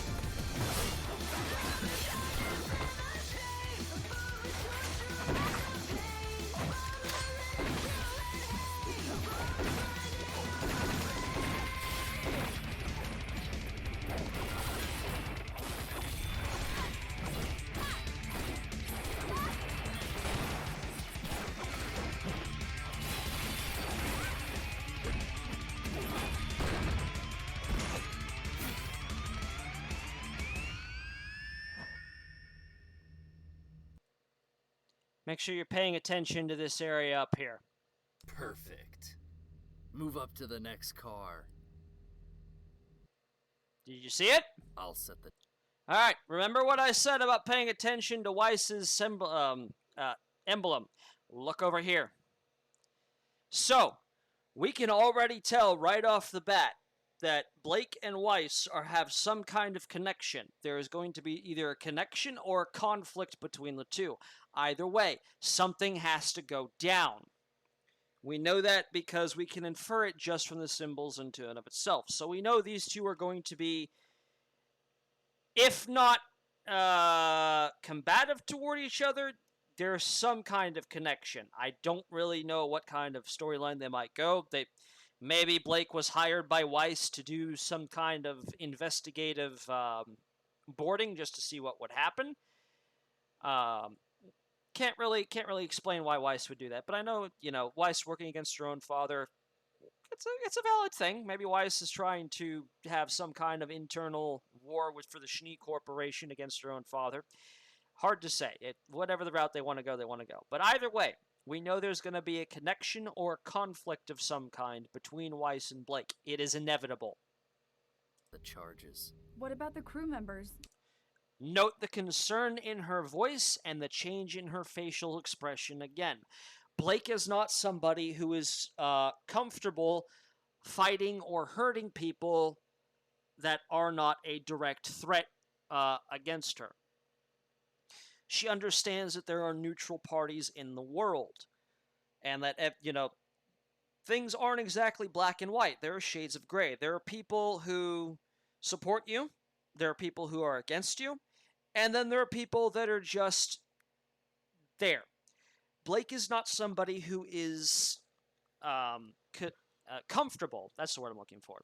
A: Make sure you're paying attention to this area up here.
D: Perfect. Move up to the next car.
A: Did you see it?
D: I'll set the...
A: Alright, remember what I said about paying attention to Weiss's emblem. Look over here. So, we can already tell right off the bat that Blake and Weiss have some kind of connection. There is going to be either a connection or a conflict between the two. Either way, something has to go down. We know that because we can infer it just from the symbols into and of itself. So we know these two are going to be, if not combative toward each other, there's some kind of connection. I don't really know what kind of storyline they might go. Maybe Blake was hired by Weiss to do some kind of investigative boarding just to see what would happen. Can't really explain why Weiss would do that, but I know, Weiss working against her own father, it's a valid thing. Maybe Weiss is trying to have some kind of internal war for the Schnee Corporation against her own father. Hard to say. Whatever the route they want to go, they want to go. But either way, we know there's going to be a connection or a conflict of some kind between Weiss and Blake. It is inevitable.
D: The charges.
F: What about the crew members?
A: Note the concern in her voice and the change in her facial expression again. Blake is not somebody who is comfortable fighting or hurting people that are not a direct threat against her. She understands that there are neutral parties in the world, and that, things aren't exactly black and white. There are shades of gray. There are people who support you, there are people who are against you, and then there are people that are just there. Blake is not somebody who is comfortable, that's the word I'm looking for,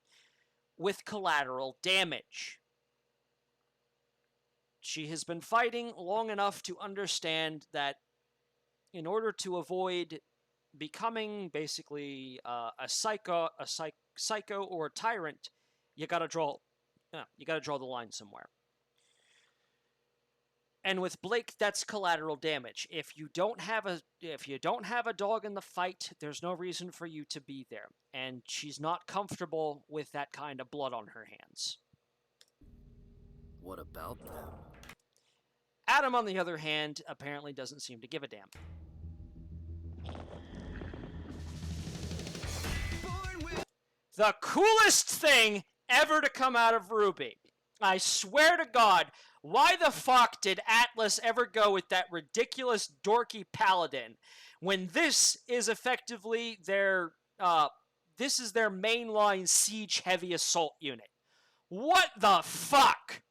A: with collateral damage. She has been fighting long enough to understand that in order to avoid becoming basically a psycho or a tyrant, you gotta draw the line somewhere. And with Blake, that's collateral damage. If you don't have a dog in the fight, there's no reason for you to be there. And she's not comfortable with that kind of blood on her hands.
D: What about them?
A: Adam, on the other hand, apparently doesn't seem to give a damn. The coolest thing ever to come out of RWBY. I swear to God, why the fuck did Atlas ever go with that ridiculous dorky paladin when this is effectively their mainline siege heavy assault unit? What the fuck?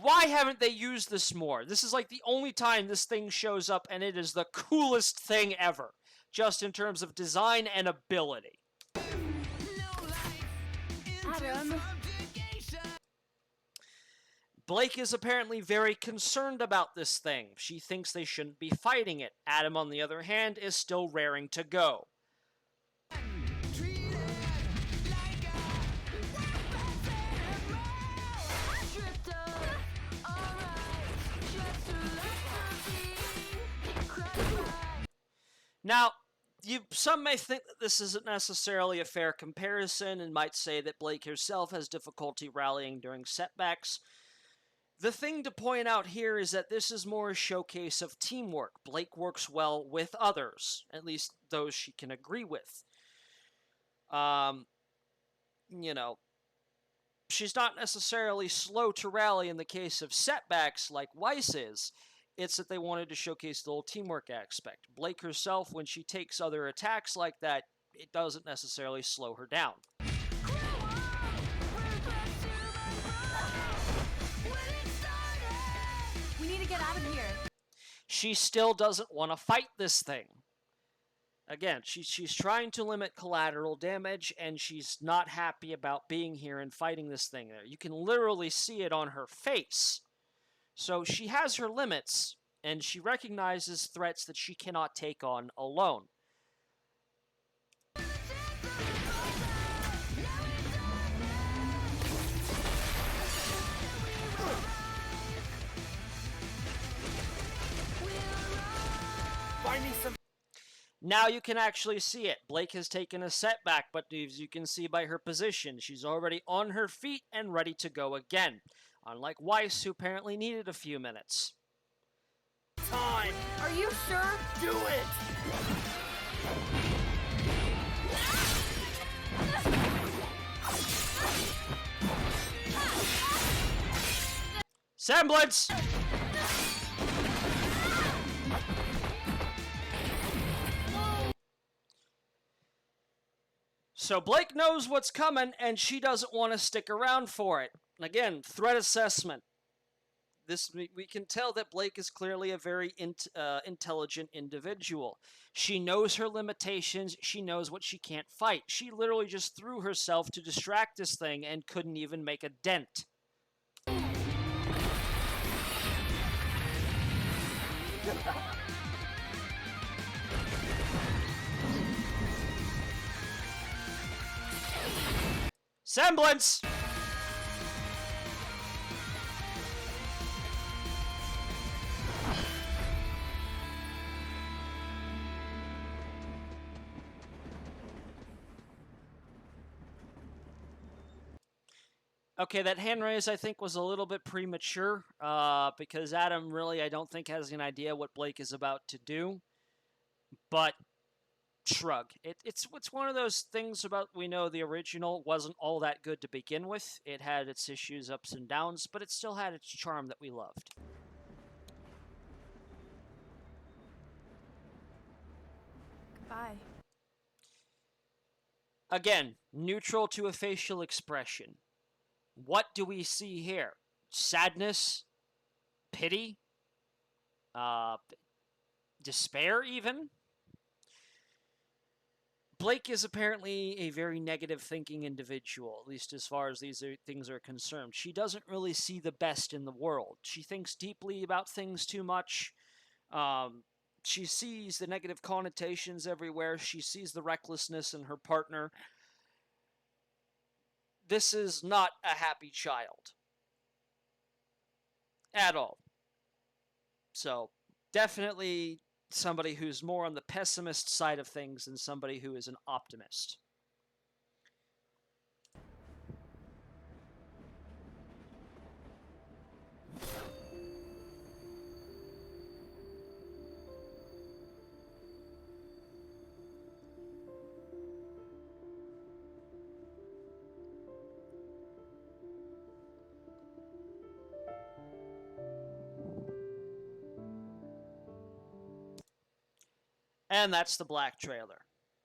A: Why haven't they used this more? This is like the only time this thing shows up, and it is the coolest thing ever, just in terms of design and ability.
F: Adam.
A: Blake is apparently very concerned about this thing. She thinks they shouldn't be fighting it. Adam, on the other hand, is still raring to go. Now, some may think that this isn't necessarily a fair comparison and might say that Blake herself has difficulty rallying during setbacks. The thing to point out here is that this is more a showcase of teamwork. Blake works well with others, at least those she can agree with. she's not necessarily slow to rally in the case of setbacks like Weiss is. It's that they wanted to showcase the whole teamwork aspect. Blake herself, when she takes other attacks like that, it doesn't necessarily slow her down.
F: We need to get out of here.
A: She still doesn't want to fight this thing. Again, she's trying to limit collateral damage, and she's not happy about being here and fighting this thing there. You can literally see it on her face. So she has her limits, and she recognizes threats that she cannot take on alone.
D: Find me some.
A: Now you can actually see it. Blake has taken a setback, but as you can see by her position, she's already on her feet and ready to go again. Unlike Weiss, who apparently needed a few minutes.
D: Time.
F: Are you sure?
D: Do it.
A: Semblance! So Blake knows what's coming, and she doesn't want to stick around for it. Again, threat assessment. We can tell that Blake is clearly a very intelligent individual. She knows her limitations. She knows what she can't fight. She literally just threw herself to distract this thing and couldn't even make a dent. Semblance! Okay, that hand raise I think was a little bit premature because Adam really I don't think has an idea what Blake is about to do. But shrug. It's one of those things about we know the original wasn't all that good to begin with. It had its issues, ups and downs, but it still had its charm that we loved.
F: Bye.
A: Again, neutral to a facial expression. What do we see here? Sadness? Pity? Despair, even? Blake is apparently a very negative thinking individual, at least as far as these things are concerned. She doesn't really see the best in the world. She thinks deeply about things too much. She sees the negative connotations everywhere. She sees the recklessness in her partner. This is not a happy child. At all. So, definitely somebody who's more on the pessimist side of things than somebody who is an optimist. And that's the black trailer.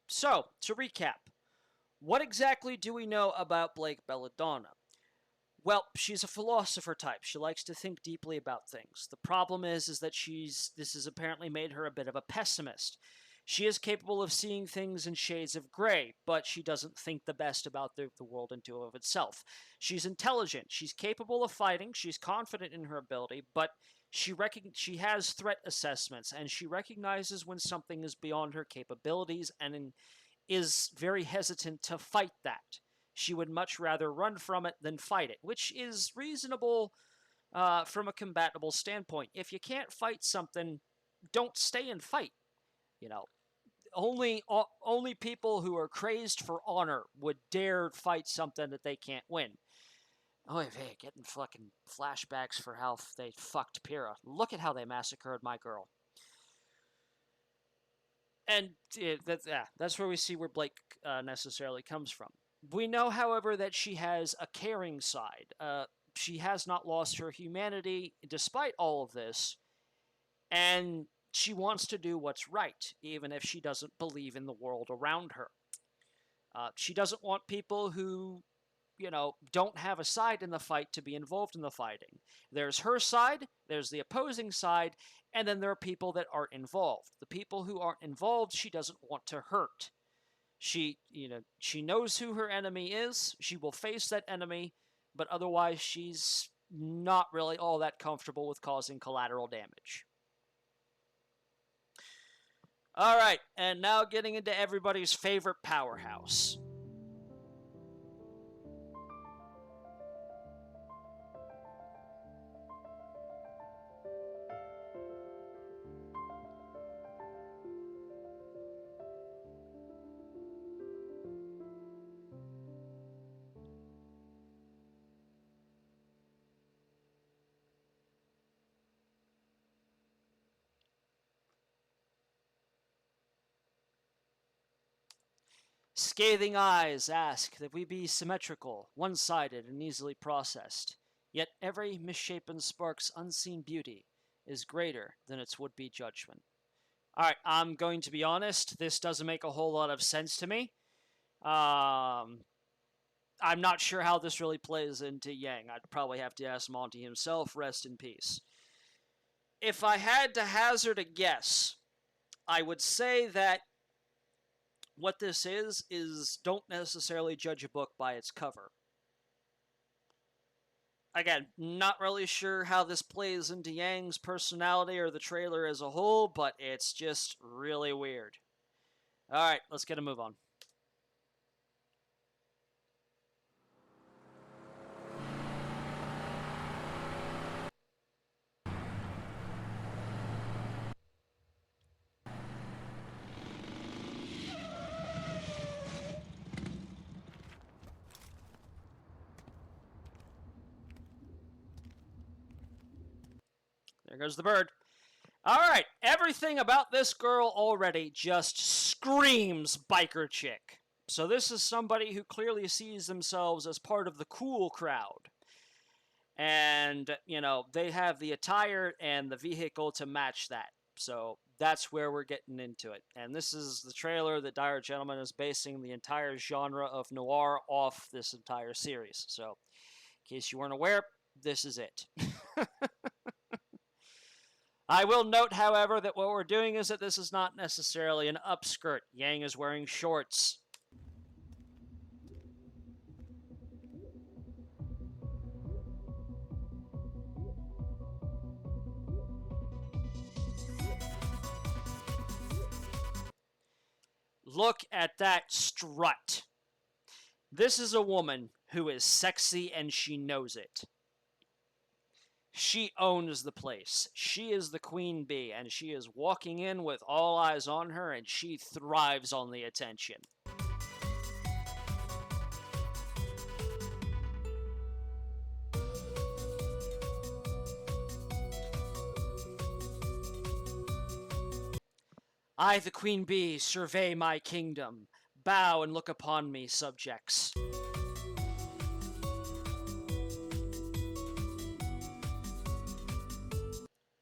A: So, to recap, what exactly do we know about Blake Belladonna? Well, she's a philosopher type. She likes to think deeply about things. The problem is that this has apparently made her a bit of a pessimist. She is capable of seeing things in shades of gray, but she doesn't think the best about the world into of itself. She's intelligent. She's capable of fighting. She's confident in her ability, but she has threat assessments, and she recognizes when something is beyond her capabilities and is very hesitant to fight that. She would much rather run from it than fight it, which is reasonable from a combatable standpoint. If you can't fight something, don't stay and fight. You know, only people who are crazed for honor would dare fight something that they can't win. Oh, hey, getting fucking flashbacks for how they fucked Pyrrha. Look at how they massacred my girl. And that's where we see where Blake necessarily comes from. We know, however, that she has a caring side. She has not lost her humanity despite all of this, and she wants to do what's right, even if she doesn't believe in the world around her. She doesn't want people who, don't have a side in the fight to be involved in the fighting. There's her side, there's the opposing side, and then there are people that aren't involved. The people who aren't involved, she doesn't want to hurt. She knows who her enemy is. She will face that enemy, but otherwise she's not really all that comfortable with causing collateral damage. All right, and now getting into everybody's favorite powerhouse. Scathing eyes ask that we be symmetrical, one-sided, and easily processed. Yet every misshapen spark's unseen beauty is greater than its would-be judgment. Alright, I'm going to be honest, this doesn't make a whole lot of sense to me. I'm not sure how this really plays into Yang. I'd probably have to ask Monty himself, rest in peace. If I had to hazard a guess, I would say that what this is don't necessarily judge a book by its cover. Again, not really sure how this plays into Yang's personality or the trailer as a whole, but it's just really weird. Alright, let's get a move on. There goes the bird. Alright, everything about this girl already just screams biker chick. So this is somebody who clearly sees themselves as part of the cool crowd. And, they have the attire and the vehicle to match that. So that's where we're getting into it. And this is the trailer that Dire Gentleman is basing the entire genre of noir off this entire series. So, in case you weren't aware, this is it. I will note, however, that what we're doing is that this is not necessarily an upskirt. Yang is wearing shorts. Look at that strut. This is a woman who is sexy and she knows it. She owns the place. She is the queen bee, and she is walking in with all eyes on her, and she thrives on the attention. I, the queen bee, survey my kingdom. Bow and look upon me, subjects.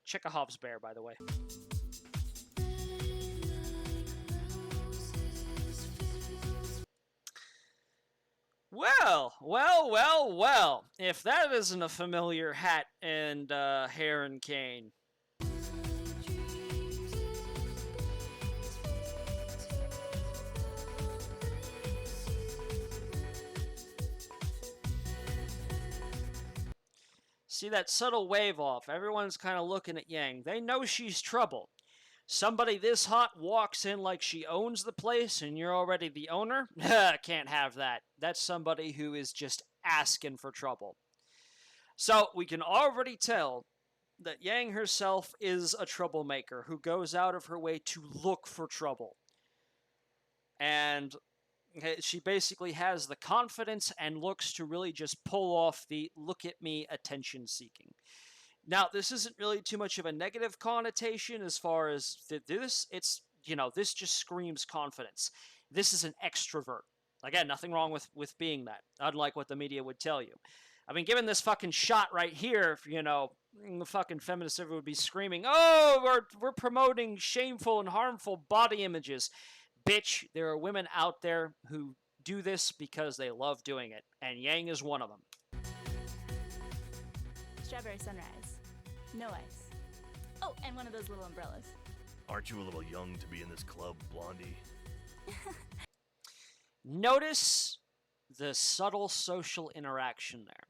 A: Chekhov's bear, by the way. Well. If that isn't a familiar hat and hair and cane. See that subtle wave off? Everyone's kind of looking at Yang. They know she's trouble. Somebody this hot walks in like she owns the place and you're already the owner? Can't have that. That's somebody who is just asking for trouble. So we can already tell that Yang herself is a troublemaker who goes out of her way to look for trouble. And she basically has the confidence and looks to really just pull off the look at me attention seeking. Now, this isn't really too much of a negative connotation as far as this. It's, this just screams confidence. This is an extrovert. Again, nothing wrong with being that, unlike what the media would tell you. I mean, given this fucking shot right here, you know, the fucking feminists would be screaming, oh, we're promoting shameful and harmful body images. Bitch, there are women out there who do this because they love doing it, and Yang is one of them.
F: Strawberry sunrise. No ice. Oh, and one of those little umbrellas.
D: Aren't you a little young to be in this club, Blondie?
A: Notice the subtle social interaction there.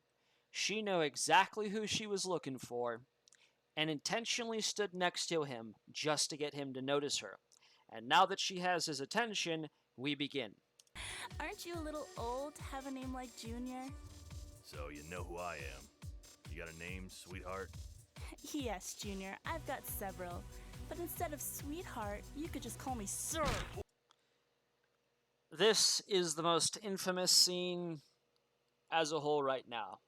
A: She knew exactly who she was looking for and intentionally stood next to him just to get him to notice her. And now that she has his attention, we begin.
F: Aren't you a little old to have a name like Junior?
D: So you know who I am. You got a name, sweetheart?
F: Yes, Junior, I've got several. But instead of sweetheart, you could just call me Sir.
A: This is the most infamous scene as a whole right now.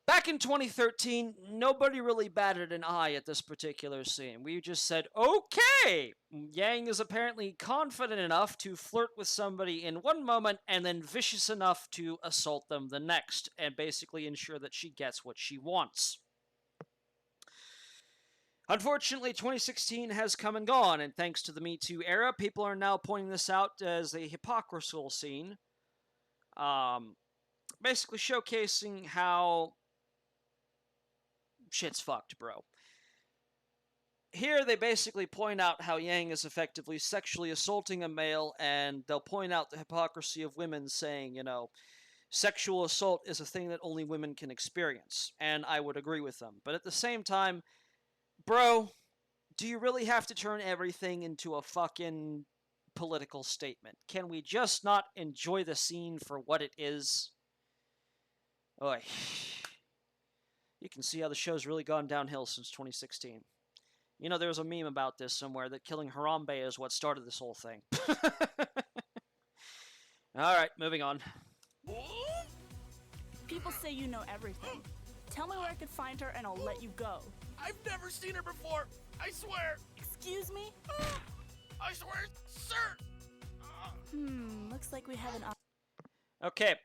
A: Back in 2013, nobody really batted an eye at this particular scene. We just said, okay! Yang is apparently confident enough to flirt with somebody in one moment and then vicious enough to assault them the next, and basically ensure that she gets what she wants. Unfortunately, 2016 has come and gone, and thanks to the Me Too era, people are now pointing this out as a hypocrisical scene. Basically showcasing how shit's fucked, bro. Here, they basically point out how Yang is effectively sexually assaulting a male, and they'll point out the hypocrisy of women saying, you know, sexual assault is a thing that only women can experience. And I would agree with them. But at the same time, bro, do you really have to turn everything into a fucking political statement? Can we just not enjoy the scene for what it is? Oy. You can see how the show's really gone downhill since 2016. You know, there was a meme about this somewhere that killing Harambe is what started this whole thing. Alright, moving on.
F: People say you know everything. Tell me where I could find her and I'll let you go.
D: I've never seen her before. I swear.
F: Excuse me?
D: I swear, sir.
F: Looks like we have an...
A: Okay.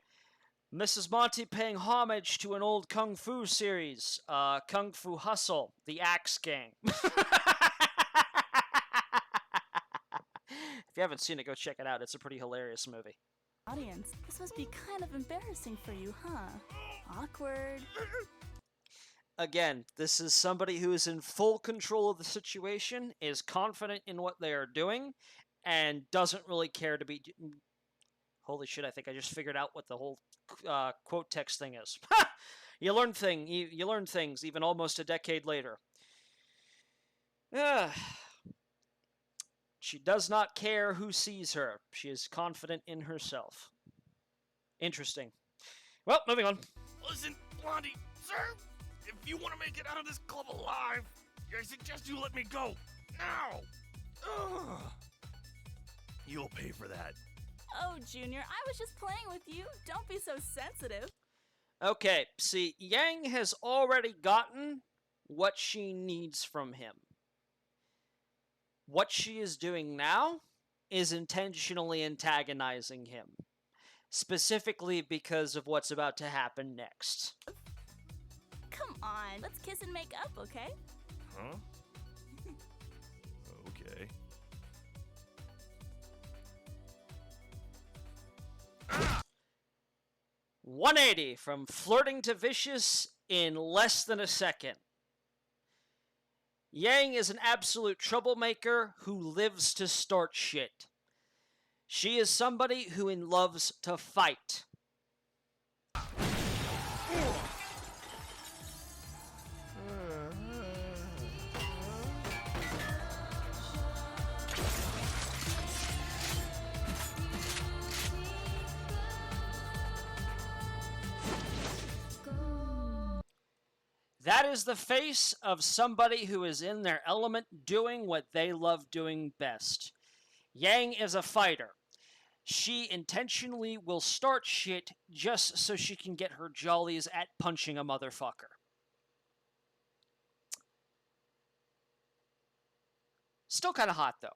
A: Mrs. Monty paying homage to an old Kung Fu series. Kung Fu Hustle, The Axe Gang. If you haven't seen it, go check it out. It's a pretty hilarious movie.
F: audience. This must be kind of embarrassing for you, huh? Awkward.
A: Again, this is somebody who is in full control of the situation, is confident in what they are doing, and doesn't really care to be... Holy shit, I think I just figured out what the whole quote text thing is. You learn things even almost a decade later. She does not care who sees her. She is confident in herself. Interesting. Well, moving on.
D: Listen, Blondie, sir, if you want to make it out of this club alive, I suggest you let me go. Now. Ugh. You'll pay for that.
F: Oh, Junior, I was just playing with you. Don't be so sensitive.
A: Okay, see, Yang has already gotten what she needs from him. What she is doing now is intentionally antagonizing him. Specifically because of what's about to happen next.
F: Come on, let's kiss and make up, okay?
D: Huh? Okay.
A: 180 from flirting to vicious in less than a second. Yang is an absolute troublemaker who lives to start shit. She is somebody who loves to fight. That is the face of somebody who is in their element doing what they love doing best. Yang is a fighter. She intentionally will start shit just so she can get her jollies at punching a motherfucker. Still kind of hot, though.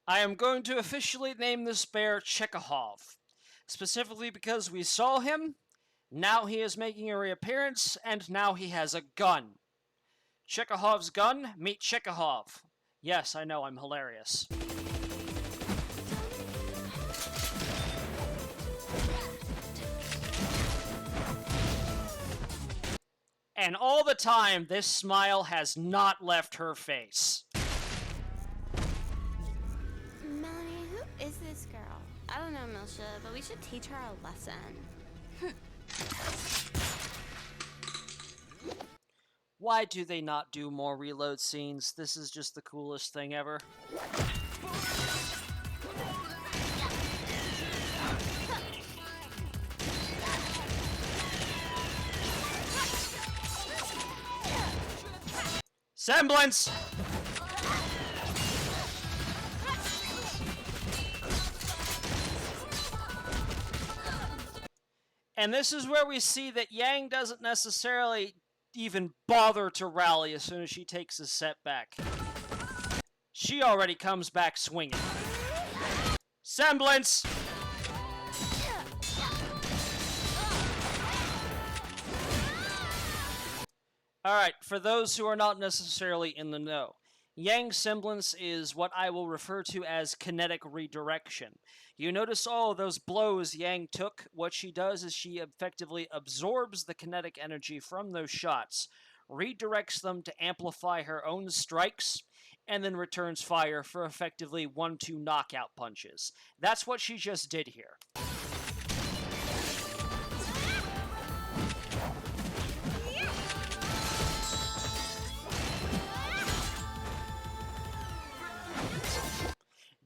A: I am going to officially name this bear Chekhov, specifically because we saw him, now he is making a reappearance, and now he has a gun. Chekhov's gun, meet Chekhov. Yes, I know, I'm hilarious. And all the time, this smile has not left her face.
G: Melanie, who is this girl? I don't know, Milsha, but we should teach her a lesson.
A: Why do they not do more reload scenes? This is just the coolest thing ever. Semblance! And this is where we see that Yang doesn't necessarily even bother to rally as soon as she takes a setback. She already comes back swinging. Semblance! Alright, for those who are not necessarily in the know, Yang's semblance is what I will refer to as kinetic redirection. You notice all those blows Yang took, what she does is she effectively absorbs the kinetic energy from those shots, redirects them to amplify her own strikes, and then returns fire for effectively 1-2 knockout punches. That's what she just did here.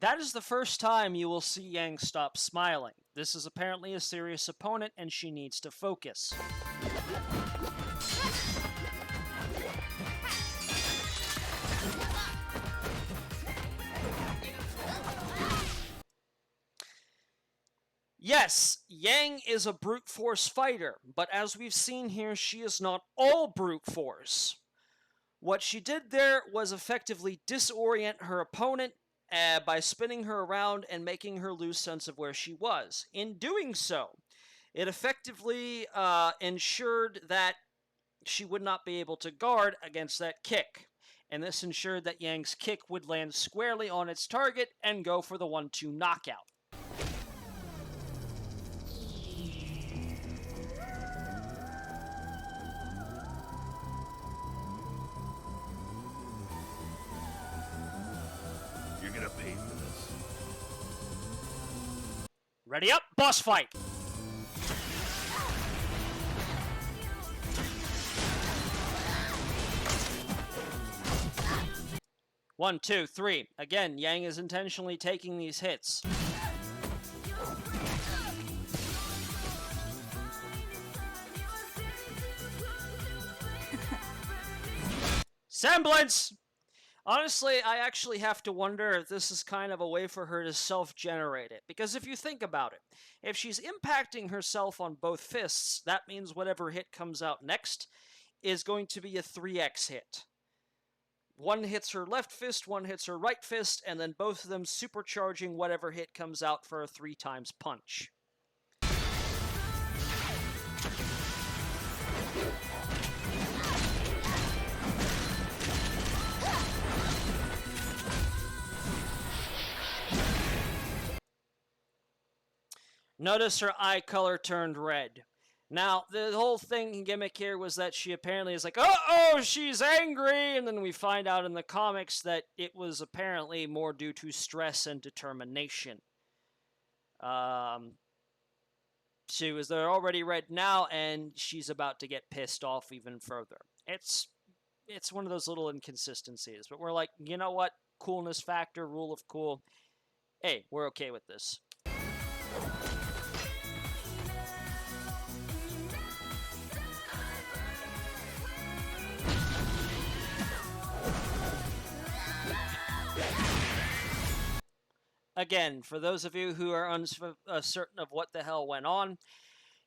A: That is the first time you will see Yang stop smiling. This is apparently a serious opponent and she needs to focus. Yes, Yang is a brute force fighter, but as we've seen here, she is not all brute force. What she did there was effectively disorient her opponent by spinning her around and making her lose sense of where she was. In doing so, it effectively ensured that she would not be able to guard against that kick. And this ensured that Yang's kick would land squarely on its target and go for the 1-2 knockout.
D: You're gonna pay for this.
A: Ready up, boss fight! One, two, three. Again, Yang is intentionally taking these hits. Semblance! Honestly, I actually have to wonder if this is kind of a way for her to self-generate it. Because if you think about it, if she's impacting herself on both fists, that means whatever hit comes out next is going to be a 3x hit. One hits her left fist, one hits her right fist, and then both of them supercharging whatever hit comes out for a 3 times punch. Notice her eye color turned red. Now, the whole thing gimmick here was that she apparently is like, uh-oh, she's angry! And then we find out in the comics that it was apparently more due to stress and determination. She was there already red now, and she's about to get pissed off even further. It's one of those little inconsistencies, but we're like, you know what? Coolness factor, rule of cool. Hey, we're okay with this. Again, for those of you who are uncertain of what the hell went on,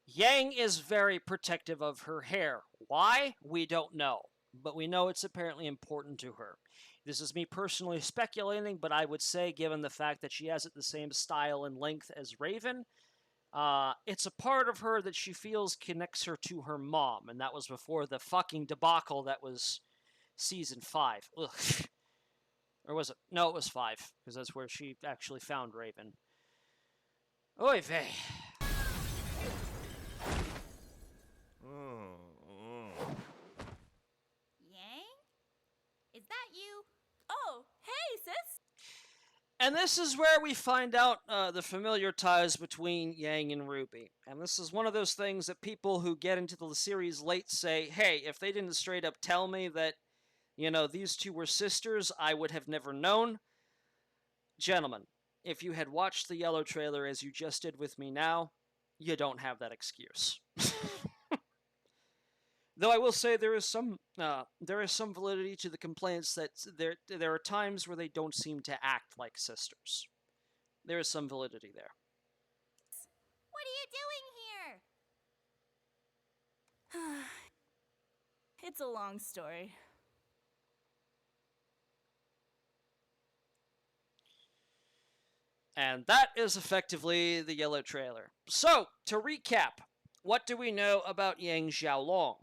A: Yang is very protective of her hair. Why? We don't know. But we know it's apparently important to her. This is me personally speculating, but I would say, given the fact that she has it the same style and length as Raven, it's a part of her that she feels connects her to her mom, and that was before the fucking debacle that was season 5. Ugh. Or was it? No, it was 5, because that's where she actually found Raven. Oy vey.
F: Yang? Is that you? Oh, hey, sis!
A: And this is where we find out the familiar ties between Yang and Ruby. And this is one of those things that people who get into the series late say, hey, if they didn't straight up tell me that, you know, these two were sisters, I would have never known. Gentlemen, if you had watched the yellow trailer as you just did with me now, you don't have that excuse. Though I will say there is some validity to the complaints that there are times where they don't seem to act like sisters. There is some validity there.
F: What are you doing here? It's a long story.
A: And that is effectively the yellow trailer. So, to recap, what do we know about Yang Xiao-Long?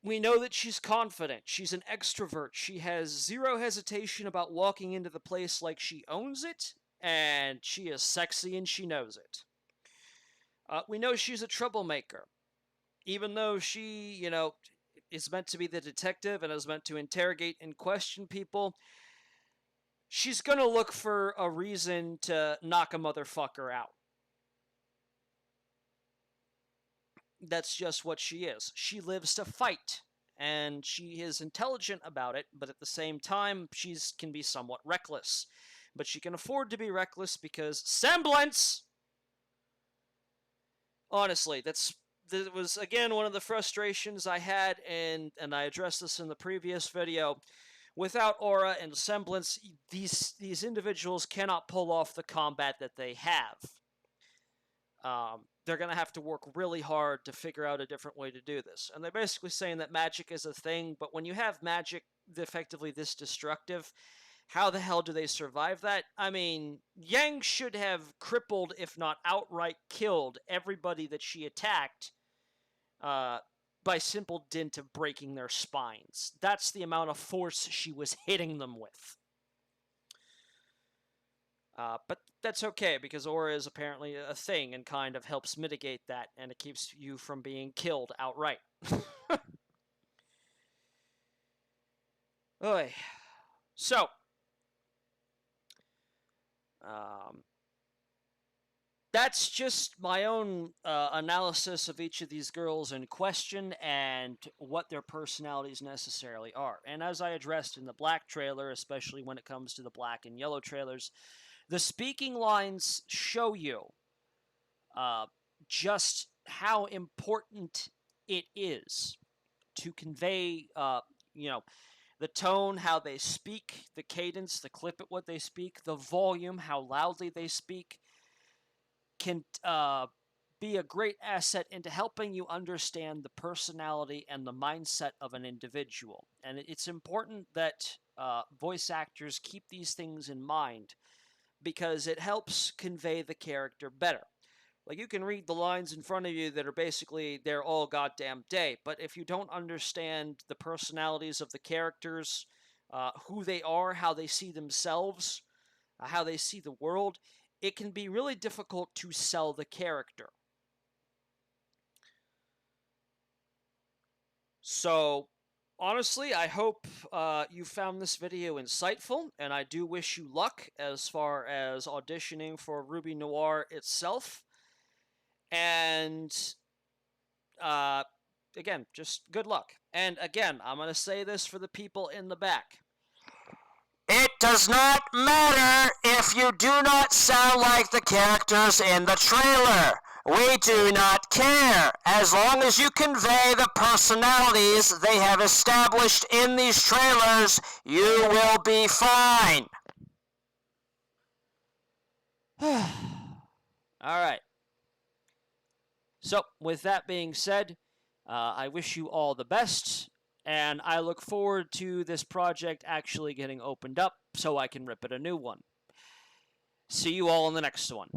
A: We know that she's confident. She's an extrovert. She has zero hesitation about walking into the place like she owns it, and she is sexy and she knows it. We know she's a troublemaker. Even though she, you know, is meant to be the detective and is meant to interrogate and question people, she's gonna look for a reason to knock a motherfucker out. That's just what she is. She lives to fight, and she is intelligent about it, but at the same time, she can be somewhat reckless. But she can afford to be reckless because semblance! Honestly, that was, again, one of the frustrations I had, and I addressed this in the previous video. Without aura and semblance, these individuals cannot pull off the combat that they have. They're going to have to work really hard to figure out a different way to do this. And they're basically saying that magic is a thing, but when you have magic effectively this destructive, how the hell do they survive that? I mean, Yang should have crippled, if not outright killed, everybody that she attacked by simple dint of breaking their spines. That's the amount of force she was hitting them with. But that's okay, because aura is apparently a thing and kind of helps mitigate that, and it keeps you from being killed outright. Oy. So, that's just my own analysis of each of these girls in question and what their personalities necessarily are. And as I addressed in the black trailer, especially when it comes to the black and yellow trailers, the speaking lines show you just how important it is to convey, the tone, how they speak, the cadence, the clip at what they speak, the volume, how loudly they speak, can be a great asset into helping you understand the personality and the mindset of an individual. And it's important that voice actors keep these things in mind, because it helps convey the character better. Like, you can read the lines in front of you that are basically there all goddamn day, but if you don't understand the personalities of the characters, who they are, how they see themselves, how they see the world, it can be really difficult to sell the character. So, honestly, I hope you found this video insightful, and I do wish you luck as far as auditioning for RWBY Noir itself. And, again, just good luck. And again, I'm going to say this for the people in the back. It does not matter if you do not sound like the characters in the trailer. We do not care. As long as you convey the personalities they have established in these trailers, you will be fine. Alright. So, with that being said, I wish you all the best, And I look forward to this project actually getting opened up so I can rip it a new one. See you all in the next one.